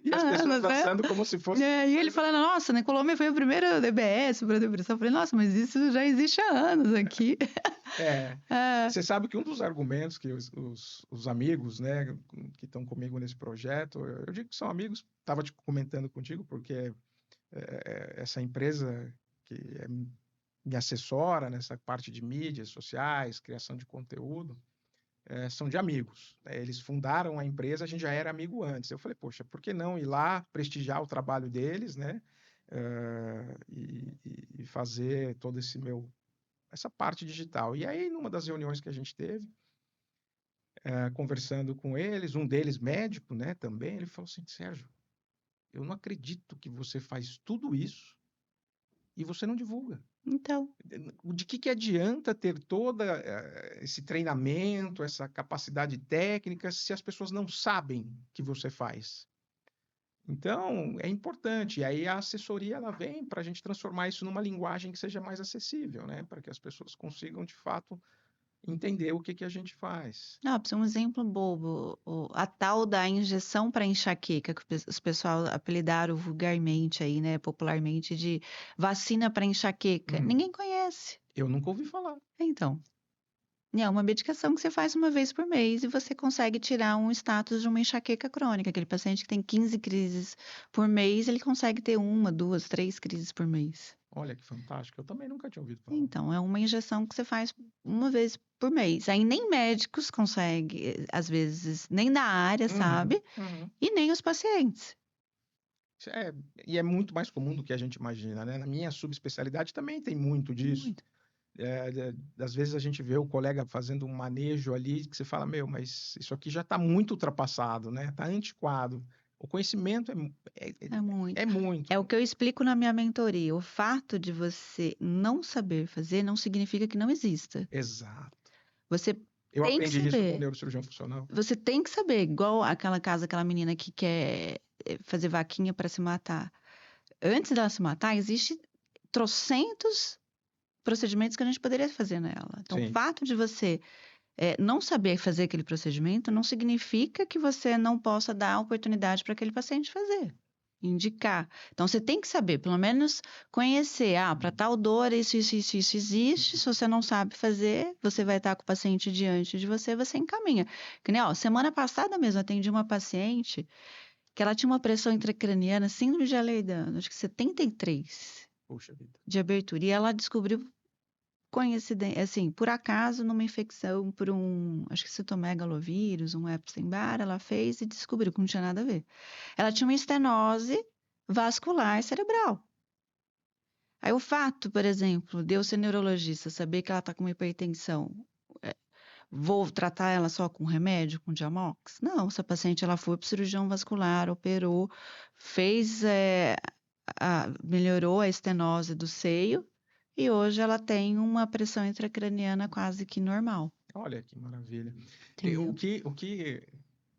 E as pessoas lançando como se fosse... E ele falando, nossa, na Colômbia foi o primeiro DBS para depressão. Eu falei, nossa, mas isso já existe há anos aqui. Você sabe que um dos argumentos que os amigos, né, que estão comigo nesse projeto, eu digo que são amigos, estava te comentando contigo, porque essa empresa que me assessora nessa parte de mídias sociais, criação de conteúdo, são de amigos, né? Eles fundaram a empresa, a gente já era amigo antes. Eu falei, poxa, por que não ir lá prestigiar o trabalho deles, né? E fazer todo essa parte digital. E aí, numa das reuniões que a gente teve, conversando com eles, um deles médico, né, também, ele falou assim, Sérgio, eu não acredito que você faz tudo isso e você não divulga. Então, De que adianta ter todo esse treinamento, essa capacidade técnica, se as pessoas não sabem que você faz? Então, é importante. E aí a assessoria ela vem para a gente transformar isso numa linguagem que seja mais acessível, né? Para que as pessoas consigam, de fato, entender o que a gente faz. um exemplo bobo, a tal da injeção para enxaqueca, que os pessoal apelidaram vulgarmente aí, né, popularmente de vacina para enxaqueca. Ninguém conhece. Eu nunca ouvi falar. Então, é uma medicação que você faz uma vez por mês e você consegue tirar um status de uma enxaqueca crônica. Aquele paciente que tem 15 crises por mês, ele consegue ter 1, 2, 3 crises por mês. Olha que fantástico. Eu também nunca tinha ouvido falar. Então, é uma injeção que você faz uma vez por mês. Aí nem médicos conseguem, às vezes, nem na área, sabe? E nem os pacientes. E é muito mais comum do que a gente imagina, né? Na minha subespecialidade também tem muito disso. Muito. Às vezes a gente vê o colega fazendo um manejo ali que você fala, mas isso aqui já está muito ultrapassado, né? Está antiquado. O conhecimento É muito. é muito. É o que eu explico na minha mentoria. O fato de você não saber fazer não significa que não exista. Exato. Você Eu tem que aprendi isso com o saber. neurocirurgião funcional. Você tem que saber, igual aquela menina que quer fazer vaquinha para se matar. Antes dela se matar, existe trocentos procedimentos que a gente poderia fazer nela. Então, Sim. o fato de você não saber fazer aquele procedimento não significa que você não possa dar oportunidade para aquele paciente fazer, indicar. Então, você tem que saber, pelo menos conhecer, para tal dor, isso existe. Se você não sabe fazer, você vai estar com o paciente diante de você, você encaminha. Que nem, semana passada mesmo, atendi uma paciente que ela tinha uma pressão intracraniana, síndrome de Ehlers-Danlos, acho que 73 Puxa vida. de abertura. E ela descobriu, assim, por acaso, numa infecção por acho que citomegalovírus, um Epstein-Barr, ela fez e descobriu que não tinha nada a ver. Ela tinha uma estenose vascular cerebral. Aí o fato, por exemplo, de eu ser neurologista, saber que ela está com uma hipertensão, vou tratar ela só com remédio, com Diamox? Não, essa paciente ela foi para o cirurgião vascular, operou, fez, melhorou a estenose do seio e hoje ela tem uma pressão intracraniana quase que normal, Olha que maravilha. entendeu?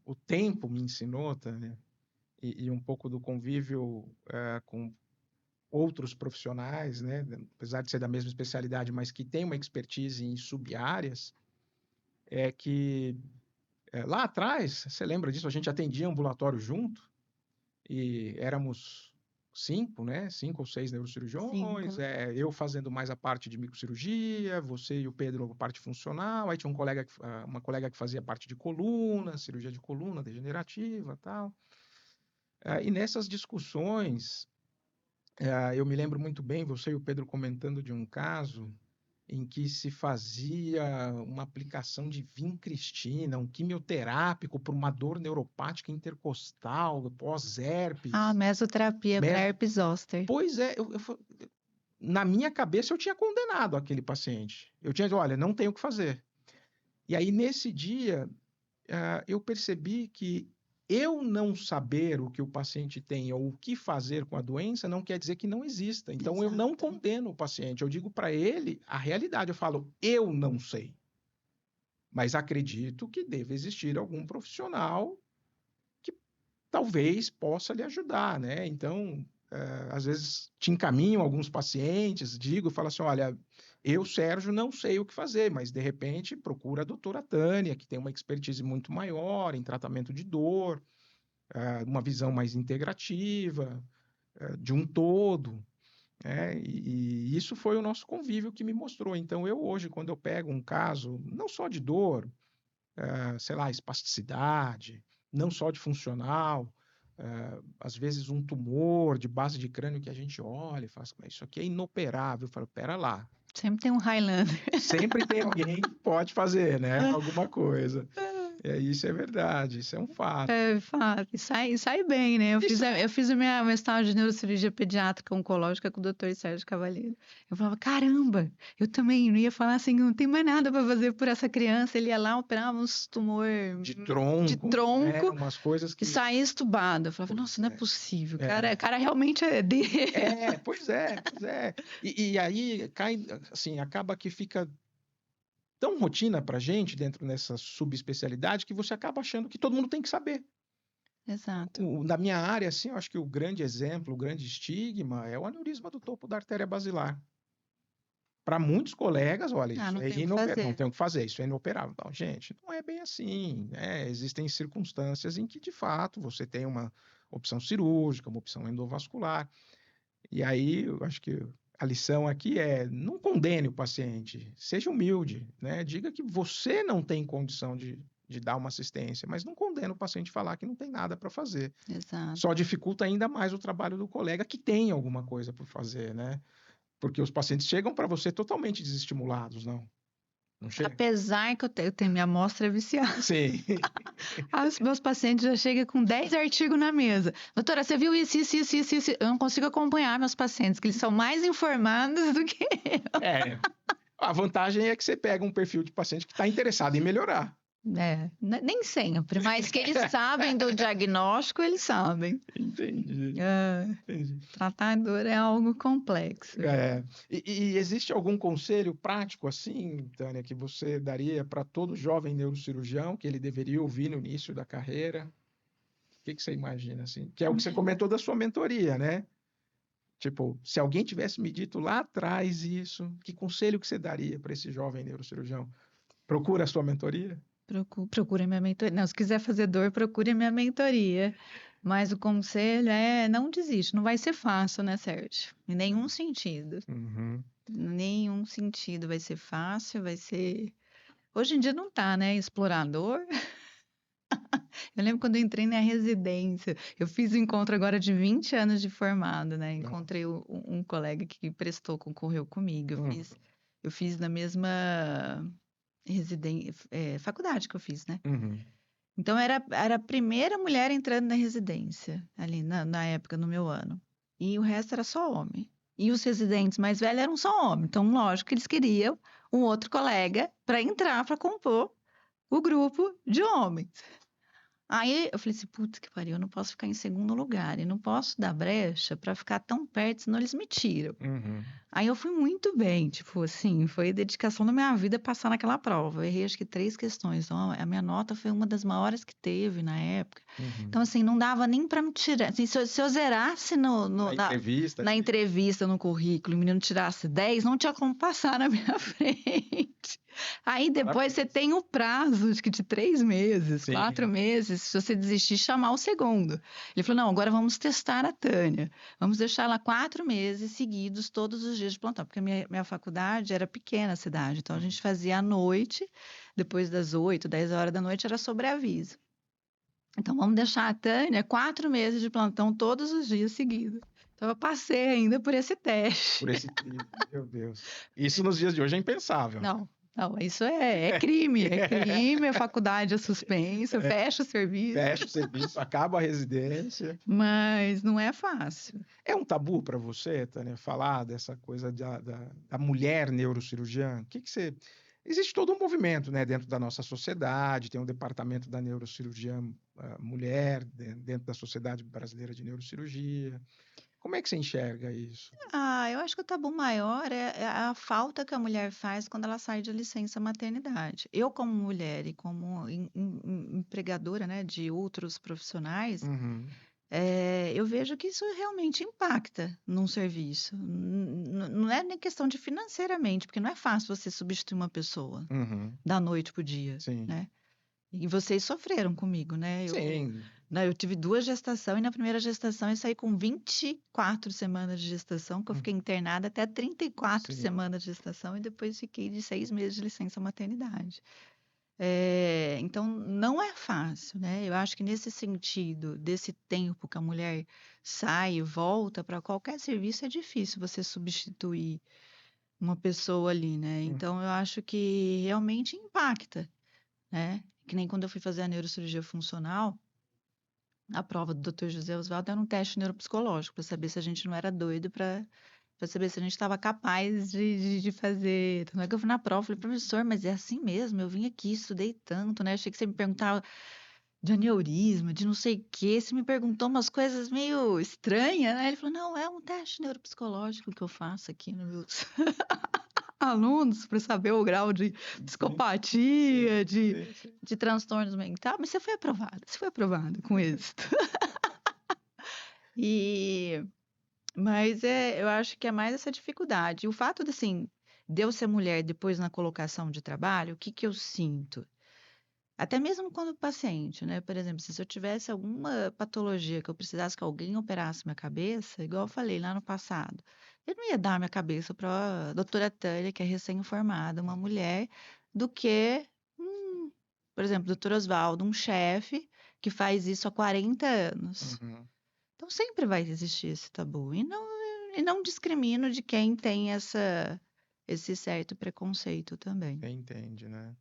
O tempo me ensinou, Tânia, e um pouco do convívio com outros profissionais, né, apesar de ser da mesma especialidade, mas que tem uma expertise em sub-áreas, é que lá atrás, você lembra disso? A gente atendia ambulatório junto e éramos 5, né? 5 ou 6 neurocirurgiões, 5. eu fazendo mais a parte de microcirurgia, você e o Pedro a parte funcional, aí tinha uma colega que fazia a parte de coluna, cirurgia de coluna degenerativa, tal. E nessas discussões, eu me lembro muito bem, você e o Pedro comentando de um caso em que se fazia uma aplicação de vincristina, um quimioterápico por uma dor neuropática intercostal, pós-herpes. Mesoterapia para herpes zoster. Pois é, na minha cabeça eu tinha condenado aquele paciente. Eu tinha dito, olha, não tenho o que fazer. E aí, nesse dia, eu percebi que eu não saber o que o paciente tem ou o que fazer com a doença não quer dizer que não exista. Então, eu não Exato. condeno o paciente. Eu digo para ele a realidade. Eu falo, eu não sei. Mas acredito que deve existir algum profissional que talvez possa lhe ajudar, né? Então, às vezes te encaminho alguns pacientes, falo assim, olha, eu, Sérgio, não sei o que fazer, mas de repente procura a doutora Tânia, que tem uma expertise muito maior em tratamento de dor, uma visão mais integrativa, de um todo, né? E isso foi o nosso convívio que me mostrou. Então, eu hoje, quando eu pego um caso, não só de dor, sei lá, espasticidade, não só de funcional, às vezes um tumor de base de crânio que a gente olha e fala assim, isso aqui é inoperável. Eu falo, pera lá. Sempre tem um Highlander. Sempre tem alguém que pode fazer, né? Alguma coisa. Isso é verdade, isso é um fato. É fato. E sai bem, né? Eu fiz o meu estágio de neurocirurgia pediátrica oncológica com o Dr. Sérgio Cavalheiro. Eu falava, caramba, eu também não ia falar assim, não tem mais nada para fazer por essa criança. Ele ia lá, operava uns tumor de tronco, umas coisas que e saía estubado. Eu falava, nossa, não é possível. Cara realmente é dele. Pois é. E aí assim, acaba que fica tão rotina pra gente dentro dessa subespecialidade que você acaba achando que todo mundo tem que saber. Exato. Na minha área, assim, eu acho que o grande exemplo, o grande estigma é o aneurisma do topo da artéria basilar. Para muitos colegas, olha, isso é inoperável, não tem o que fazer, isso é inoperável. Então, gente, não é bem assim, né? Existem circunstâncias em que, de fato, você tem uma opção cirúrgica, uma opção endovascular. E aí, eu acho que a lição aqui é não condene o paciente, seja humilde, né? Diga que você não tem condição de dar uma assistência, mas não condene o paciente falar que não tem nada para fazer. Exato. Só dificulta ainda mais o trabalho do colega que tem alguma coisa para fazer, né? Porque os pacientes chegam para você totalmente desestimulados, não chega? Apesar que eu tenho minha amostra viciada. Sim. Os meus pacientes já chegam com 10 artigos na mesa. Doutora, você viu isso? Eu não consigo acompanhar meus pacientes, que eles são mais informados do que eu. A vantagem é que você pega um perfil de paciente que está interessado em melhorar. Nem sempre, mas que eles sabem do diagnóstico, eles sabem. Entendi. Tratar dor é algo complexo. E existe algum conselho prático assim, Tânia, que você daria para todo jovem neurocirurgião que ele deveria ouvir no início da carreira? O que você imagina assim? Que é o que você comentou da sua mentoria, né? Tipo, se alguém tivesse me dito lá atrás isso, que conselho que você daria para esse jovem neurocirurgião? Procura a sua mentoria? Procure minha mentoria. Não, se quiser fazer dor, procure minha mentoria. Mas o conselho é não desiste. Não vai ser fácil, né, Sérgio? Em nenhum sentido. Uhum. Nenhum sentido vai ser fácil, vai ser... Hoje em dia não tá, né? Explorador. Eu lembro quando eu entrei na residência. Eu fiz o encontro agora de 20 anos de formado, né? Encontrei um colega que concorreu comigo. Eu fiz na mesma faculdade que eu fiz, né? Uhum. Então, era a primeira mulher entrando na residência, ali na época, no meu ano. e o resto era só homem. E os residentes mais velhos eram só homens. Então, lógico que eles queriam um outro colega para entrar, para compor o grupo de homens. Aí eu falei assim, putz, que pariu, eu não posso ficar em segundo lugar e não posso dar brecha para ficar tão perto, senão eles me tiram. Uhum. Aí eu fui muito bem, tipo assim, foi dedicação da minha vida passar naquela prova. Eu errei acho que 3 questões, então a minha nota foi uma das maiores que teve na época. Uhum. Então, assim, não dava nem para me tirar. Assim, se eu zerasse na entrevista, no currículo, e o menino tirasse 10, não tinha como passar na minha frente. Aí depois você tem o prazo, acho que de 3 meses, Sim. 4 meses, se você desistir, chamar o segundo. Ele falou, não, agora vamos testar a Tânia. Vamos deixar ela 4 meses seguidos, todos os dias de plantão, porque a minha faculdade era pequena a cidade, então a gente fazia à noite, depois das 8, 10 horas da noite, era sobreaviso. Então vamos deixar a Tânia 4 meses de plantão todos os dias seguidos. Então eu passei ainda por esse teste. Por esse meu Deus. Isso nos dias de hoje é impensável. Não, isso é crime, a faculdade é suspensa, fecha o serviço. Fecha o serviço, acaba a residência. Mas não é fácil. É um tabu para você, Tânia, falar dessa coisa da mulher neurocirurgiã? O que você... Existe todo um movimento, né, dentro da nossa sociedade, tem um departamento da neurocirurgia mulher dentro da Sociedade Brasileira de Neurocirurgia. Como é que você enxerga isso? Eu acho que o tabu maior é a falta que a mulher faz quando ela sai de licença maternidade. Eu, como mulher e como empregadora, né, de outros profissionais, Uhum. eu vejo que isso realmente impacta num serviço. Não é nem questão de financeiramente, porque não é fácil você substituir uma pessoa Uhum. da noite pro dia, Sim. né? E vocês sofreram comigo, né? Sim. Eu tive 2 gestações e na primeira gestação eu saí com 24 semanas de gestação, que eu fiquei internada até 34 Sim. semanas de gestação e depois fiquei de 6 meses de licença maternidade. Então, não é fácil, né? Eu acho que nesse sentido, desse tempo que a mulher sai e volta para qualquer serviço, é difícil você substituir uma pessoa ali, né? Então, eu acho que realmente impacta, né? Que nem quando eu fui fazer a neurocirurgia funcional, a prova do Dr. José Osvaldo era um teste neuropsicológico para saber se a gente não era doido, para saber se a gente estava capaz de fazer. Tanto é que eu fui na prova, falei, professor, mas é assim mesmo, eu vim aqui, estudei tanto, né? Achei que você me perguntava de aneurisma, de não sei o quê. Você me perguntou umas coisas meio estranhas, né? Ele falou, não, é um teste neuropsicológico que eu faço aqui nos meus alunos para saber o grau de psicopatia, de transtornos mentais. Mas você foi aprovado com êxito. Mas eu acho que é mais essa dificuldade. O fato de, assim, de eu ser mulher depois na colocação de trabalho, o que que eu sinto? Até mesmo quando paciente, né? Por exemplo, se eu tivesse alguma patologia que eu precisasse que alguém operasse minha cabeça, igual eu falei lá no passado, eu não ia dar minha cabeça para a doutora Tânia, que é recém-formada, uma mulher, do que, por exemplo, doutor Osvaldo, um chefe que faz isso há 40 anos. Uhum. Então sempre vai existir esse tabu. E não discrimino de quem tem esse certo preconceito também. Você entende, né?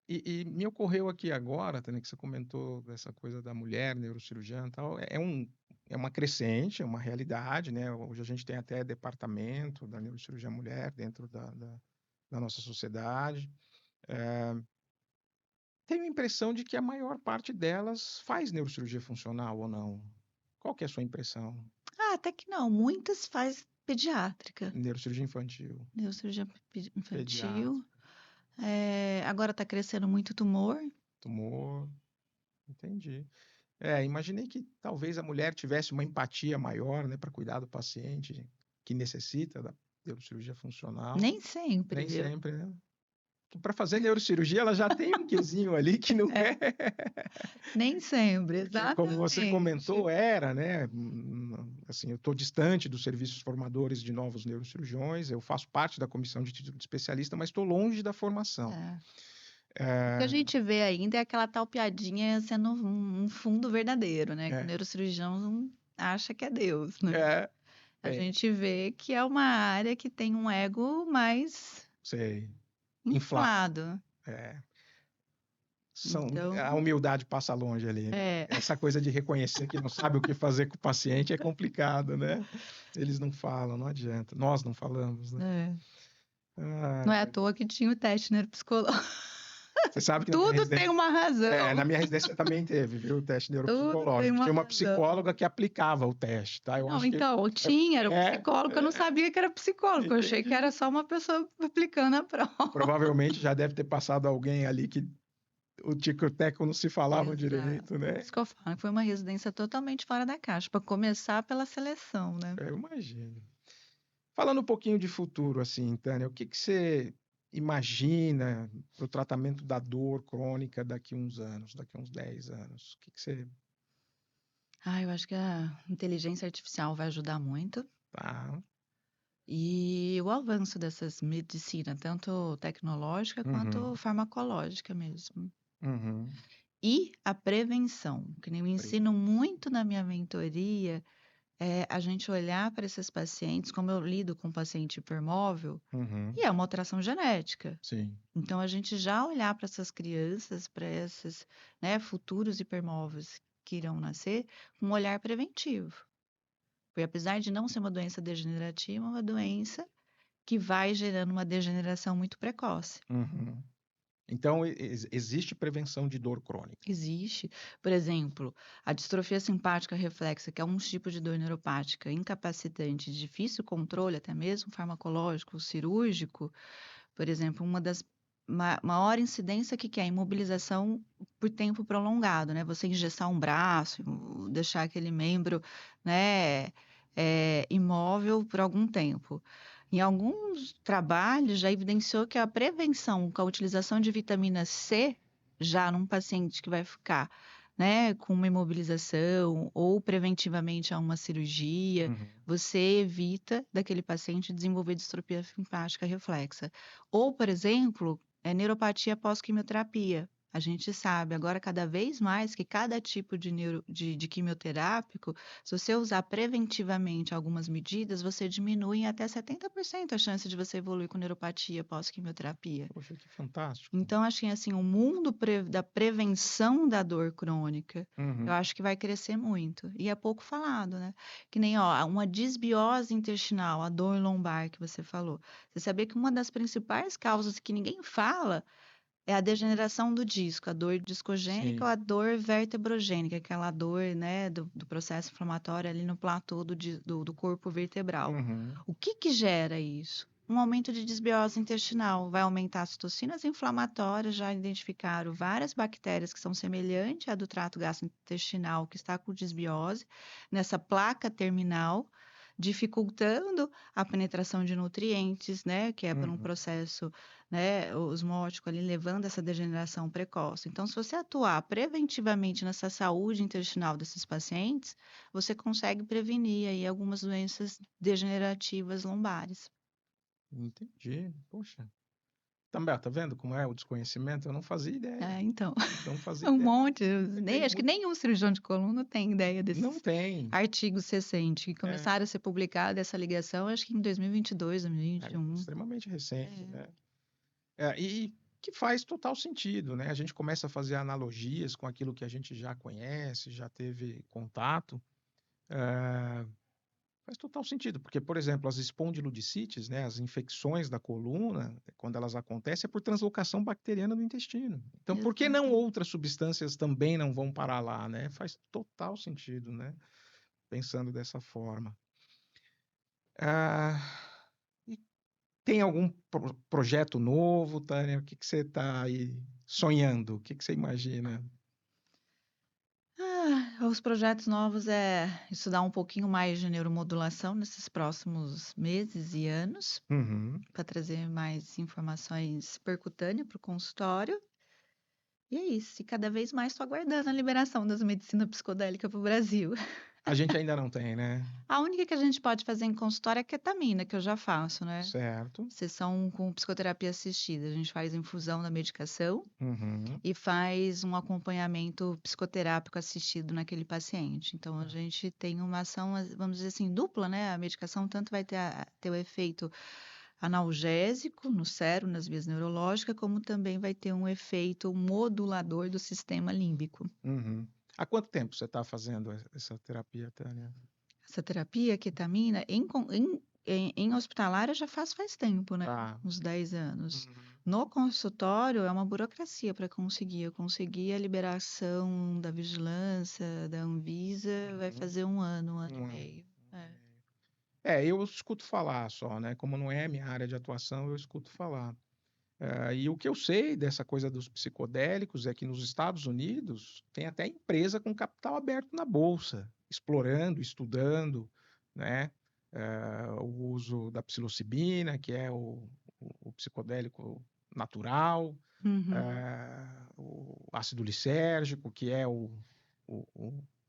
E me ocorreu aqui agora, Tânia, que você comentou dessa coisa da mulher neurocirurgiã e tal, é uma crescente, é uma realidade, né? Hoje a gente tem até departamento da neurocirurgia mulher dentro da nossa sociedade. Tenho a impressão de que a maior parte delas faz neurocirurgia funcional ou não. Qual que é a sua impressão? Até que não. Muitas faz pediátrica. Neurocirurgia infantil. Neurocirurgia infantil. Pediátrica. Agora está crescendo muito tumor. Tumor. Entendi. Imaginei que talvez a mulher tivesse uma empatia maior, né, para cuidar do paciente que necessita da neurocirurgia funcional. Nem sempre, Nem viu? sempre, né? Para fazer neurocirurgia, ela já tem um quesinho ali que não é. Nem sempre, exatamente. Como você comentou, né? Assim, eu estou distante dos serviços formadores de novos neurocirurgiões, eu faço parte da comissão de título de especialista, mas estou longe da formação. O que a gente vê ainda é aquela tal piadinha sendo um fundo verdadeiro, né? Que o neurocirurgião acha que é Deus, né? A gente vê que é uma área que tem um ego mais Sei. inflado. A Então, humildade passa longe ali. é, Essa coisa de reconhecer que não sabe o que fazer com o paciente é complicado, né? Eles não falam, não adianta. Nós não falamos, né? é. Ah, Não é à toa que tinha o teste neuropsicológico. você sabe que Tudo tem uma na razão. minha residência também teve, viu? O teste Tudo tem neuropsicológico. uma Tinha uma razão. psicóloga que aplicava o teste, tá? Eu Não, acho que então, tinha, era o é, psicólogo, eu não sabia que era psicólogo, eu achei que entendi. era só uma pessoa aplicando a prova. Provavelmente já deve ter passado alguém ali que o tico e o teco não se falavam Exato. direito, Por né? isso que eu falo que foi uma residência totalmente fora da caixa, para começar pela seleção, né? Eu imagino. Falando um pouquinho de futuro, assim, Tânia, o que que você imagina para o tratamento da dor crônica daqui a uns anos, daqui a uns 10 anos? O que que você... Ah, eu acho que a inteligência artificial vai ajudar muito. Tá. E o avanço dessas medicinas, tanto tecnológica quanto Uhum, farmacológica mesmo. uhum. E a prevenção, que nem eu ensino muito na minha mentoria, é a gente olhar para esses pacientes, como eu lido com paciente hipermóvel, Uhum, e é uma alteração genética. sim. Então, a gente já olhar para essas crianças, para esses, né, futuros hipermóveis que irão nascer, com um olhar preventivo. Porque apesar de não ser uma doença degenerativa, é uma doença que vai gerando uma degeneração muito precoce. Uhum. Então, existe prevenção de dor crônica. Existe, por exemplo, a distrofia simpática reflexa, que é um tipo de dor neuropática incapacitante, de difícil controle, até mesmo farmacológico, cirúrgico, por exemplo, uma das maior incidência que é a imobilização por tempo prolongado, né? Você engessar um braço, deixar aquele membro, né, imóvel por algum tempo. Em alguns trabalhos já evidenciou que a prevenção com a utilização de vitamina C, já num paciente que vai ficar, né, com uma imobilização ou preventivamente a uma cirurgia, Uhum. você evita daquele paciente desenvolver distrofia simpática reflexa. Ou, por exemplo, neuropatia pós-quimioterapia. A gente sabe agora cada vez mais que cada tipo de quimioterápico, se você usar preventivamente algumas medidas, você diminui em até 70% a chance de você evoluir com neuropatia pós-quimioterapia. Poxa, que fantástico. Então, acho que assim, o mundo da prevenção da dor crônica, eu Uhum. acho que vai crescer muito. E é pouco falado, né? Que nem, ó, uma disbiose intestinal, a dor lombar que você falou. Você sabia que uma das principais causas que ninguém fala é a degeneração do disco, a dor discogênica Sim. ou a dor vertebrogênica, aquela dor, né, do processo inflamatório ali no platô do corpo vertebral. Uhum. O que que gera isso? Um aumento de desbiose intestinal, vai aumentar as toxinas inflamatórias, já identificaram várias bactérias que são semelhantes à do trato gastrointestinal, que está com desbiose, nessa placa terminal, dificultando a penetração de nutrientes, né, que é para um Uhum. processo, né, osmótico ali, levando essa degeneração precoce. Então, se você atuar preventivamente nessa saúde intestinal desses pacientes, você consegue prevenir aí algumas doenças degenerativas lombares. Entendi. Poxa. Também, tá vendo como é o desconhecimento? Eu não fazia ideia. Então, Não fazia é um ideia. monte, Tem acho que nenhum cirurgião de coluna tem ideia Não desses tem. artigos recentes, que É, começaram a ser publicados, essa ligação, acho que em 2022, é 2021. extremamente recente, É. né? E que faz total sentido, né? A gente começa a fazer analogias com aquilo que a gente já conhece, já teve contato. eh, Faz total sentido, porque, por exemplo, as espondilodicites, né, as infecções da coluna, quando elas acontecem, é por translocação bacteriana do intestino. Então, por que não Exatamente. outras substâncias também não vão parar lá, né? Faz total sentido, né? Pensando dessa forma. Ah, e tem algum projeto novo, Tânia? O que que você está aí sonhando? O que que você imagina? Os projetos novos é estudar um pouquinho mais de neuromodulação nesses próximos meses e anos, Uhum. para trazer mais informações percutâneas para o consultório. E é isso. E cada vez mais estou aguardando a liberação das medicinas psicodélicas para o Brasil. A gente ainda não tem, né? A única que a gente pode fazer em consultório é ketamina, que eu já faço, né? Certo. Sessão com psicoterapia assistida. A gente faz infusão da medicação Uhum. e faz um acompanhamento psicoterápico assistido naquele paciente. Então, a gente tem uma ação, vamos dizer assim, dupla, né? A medicação tanto vai ter o efeito analgésico no cérebro, nas vias neurológicas, como também vai ter um efeito modulador do sistema límbico. Uhum. Há quanto tempo você está fazendo essa terapia, Tânia? Essa terapia, ketamina, em hospitalária já faz tempo, né? Tá. Uns 10 anos. Uhum. No consultório é uma burocracia para conseguir. Eu consegui a liberação da vigilância, da Anvisa, vai Uhum. fazer um ano e Um ano. meio. É. Eu escuto falar só, né? Como não é minha área de atuação, eu escuto falar. E o que eu sei dessa coisa dos psicodélicos é que nos Estados Unidos tem até empresa com capital aberto na bolsa, explorando, estudando, né? O uso da psilocibina, que é o psicodélico natural, Uhum. o ácido lisérgico, que é o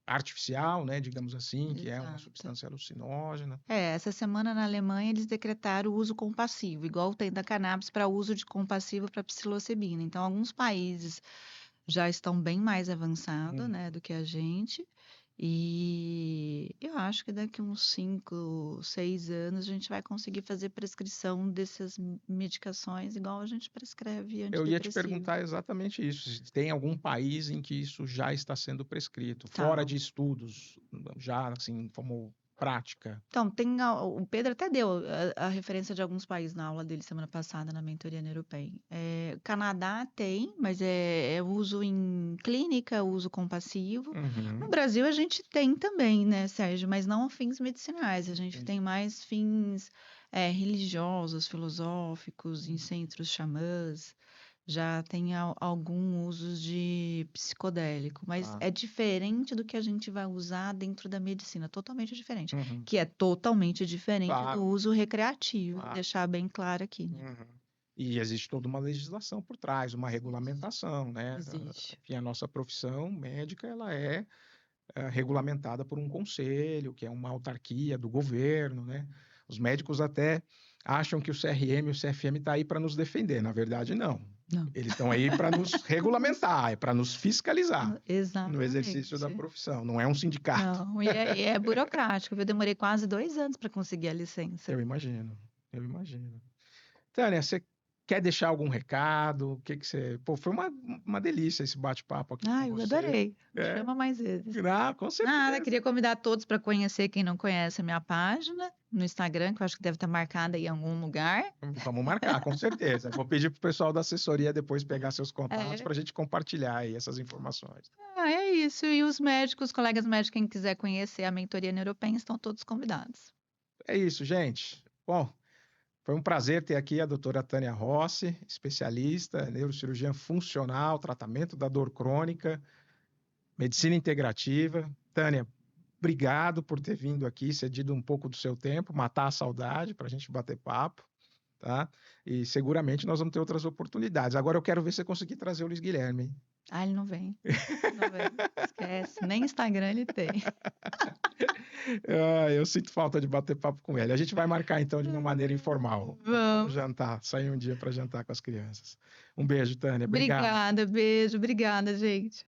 artificial, né? Digamos assim, que é uma Exato. substância alucinógena. Essa semana na Alemanha eles decretaram o uso compassivo, igual tem da cannabis para uso de compassivo para psilocibina. Então, alguns países já estão bem mais avançados, né, do que a gente. E eu acho que daqui uns 5, 6 anos a gente vai conseguir fazer prescrição dessas medicações igual a gente prescreve Eu ia te antidepressivo. perguntar exatamente isso, se tem algum país em que isso já está sendo prescrito, Tá. fora de estudos, já assim, como prática. Então, o Pedro até deu a referência de alguns países na aula dele semana passada, na mentoria Neuropain. O Canadá tem, mas é uso em clínica, uso compassivo. No Uhum. Brasil a gente tem também, né, Sérgio? Mas não fins medicinais. A gente Entendi. tem mais fins religiosos, filosóficos, em centros xamãs. Já tem algum uso de psicodélico, mas Tá. é diferente do que a gente vai usar dentro da medicina, totalmente diferente. Uhum. Que é totalmente diferente Claro. do uso recreativo, Claro. deixar bem claro aqui, né? Uhum. E existe toda uma legislação por trás, uma regulamentação, né? Existe. Enfim, a nossa profissão médica, ela é regulamentada por um conselho, que é uma autarquia do governo, né? Os médicos até acham que o CRM e o CFM está aí para nos defender. Na verdade, não. Não. Eles estão aí para nos regulamentar, é para nos fiscalizar no exercício da Exatamente. profissão. Não é um sindicato. Não, e é burocrático, viu? Eu demorei quase 2 anos para conseguir a licença. Eu imagino, eu imagino. Tânia, você quer deixar algum recado? O que que você... Pô, foi uma delícia esse bate-papo aqui com Eu você. adorei. Me É. chama mais vezes. Com certeza. Nada, queria convidar todos para conhecer quem não conhece a minha página no Instagram, que eu acho que deve estar marcada aí em algum lugar. Vamos marcar, com certeza. Vou pedir pro pessoal da assessoria depois pegar seus contatos para a gente compartilhar aí essas informações. É isso. E os médicos, os colegas médicos, quem quiser conhecer a mentoria Neuropain, estão todos convidados. É isso, gente. Bom, foi um prazer ter aqui a doutora Tânia Rossi, especialista, neurocirurgiã funcional, tratamento da dor crônica, medicina integrativa. Tânia, obrigado por ter vindo aqui, cedido um pouco do seu tempo, matar a saudade para a gente bater papo, tá? E seguramente nós vamos ter outras oportunidades. Agora eu quero ver se você conseguir trazer o Luiz Guilherme, hein? Ele não vem. Não vem. Esquece. Nem Instagram ele tem. Eu sinto falta de bater papo com ele. A gente vai marcar então de uma maneira informal. Vamos. Jantar, sair um dia para jantar com as crianças. Um beijo, Tânia. Obrigado. Obrigada, beijo. Obrigada, gente.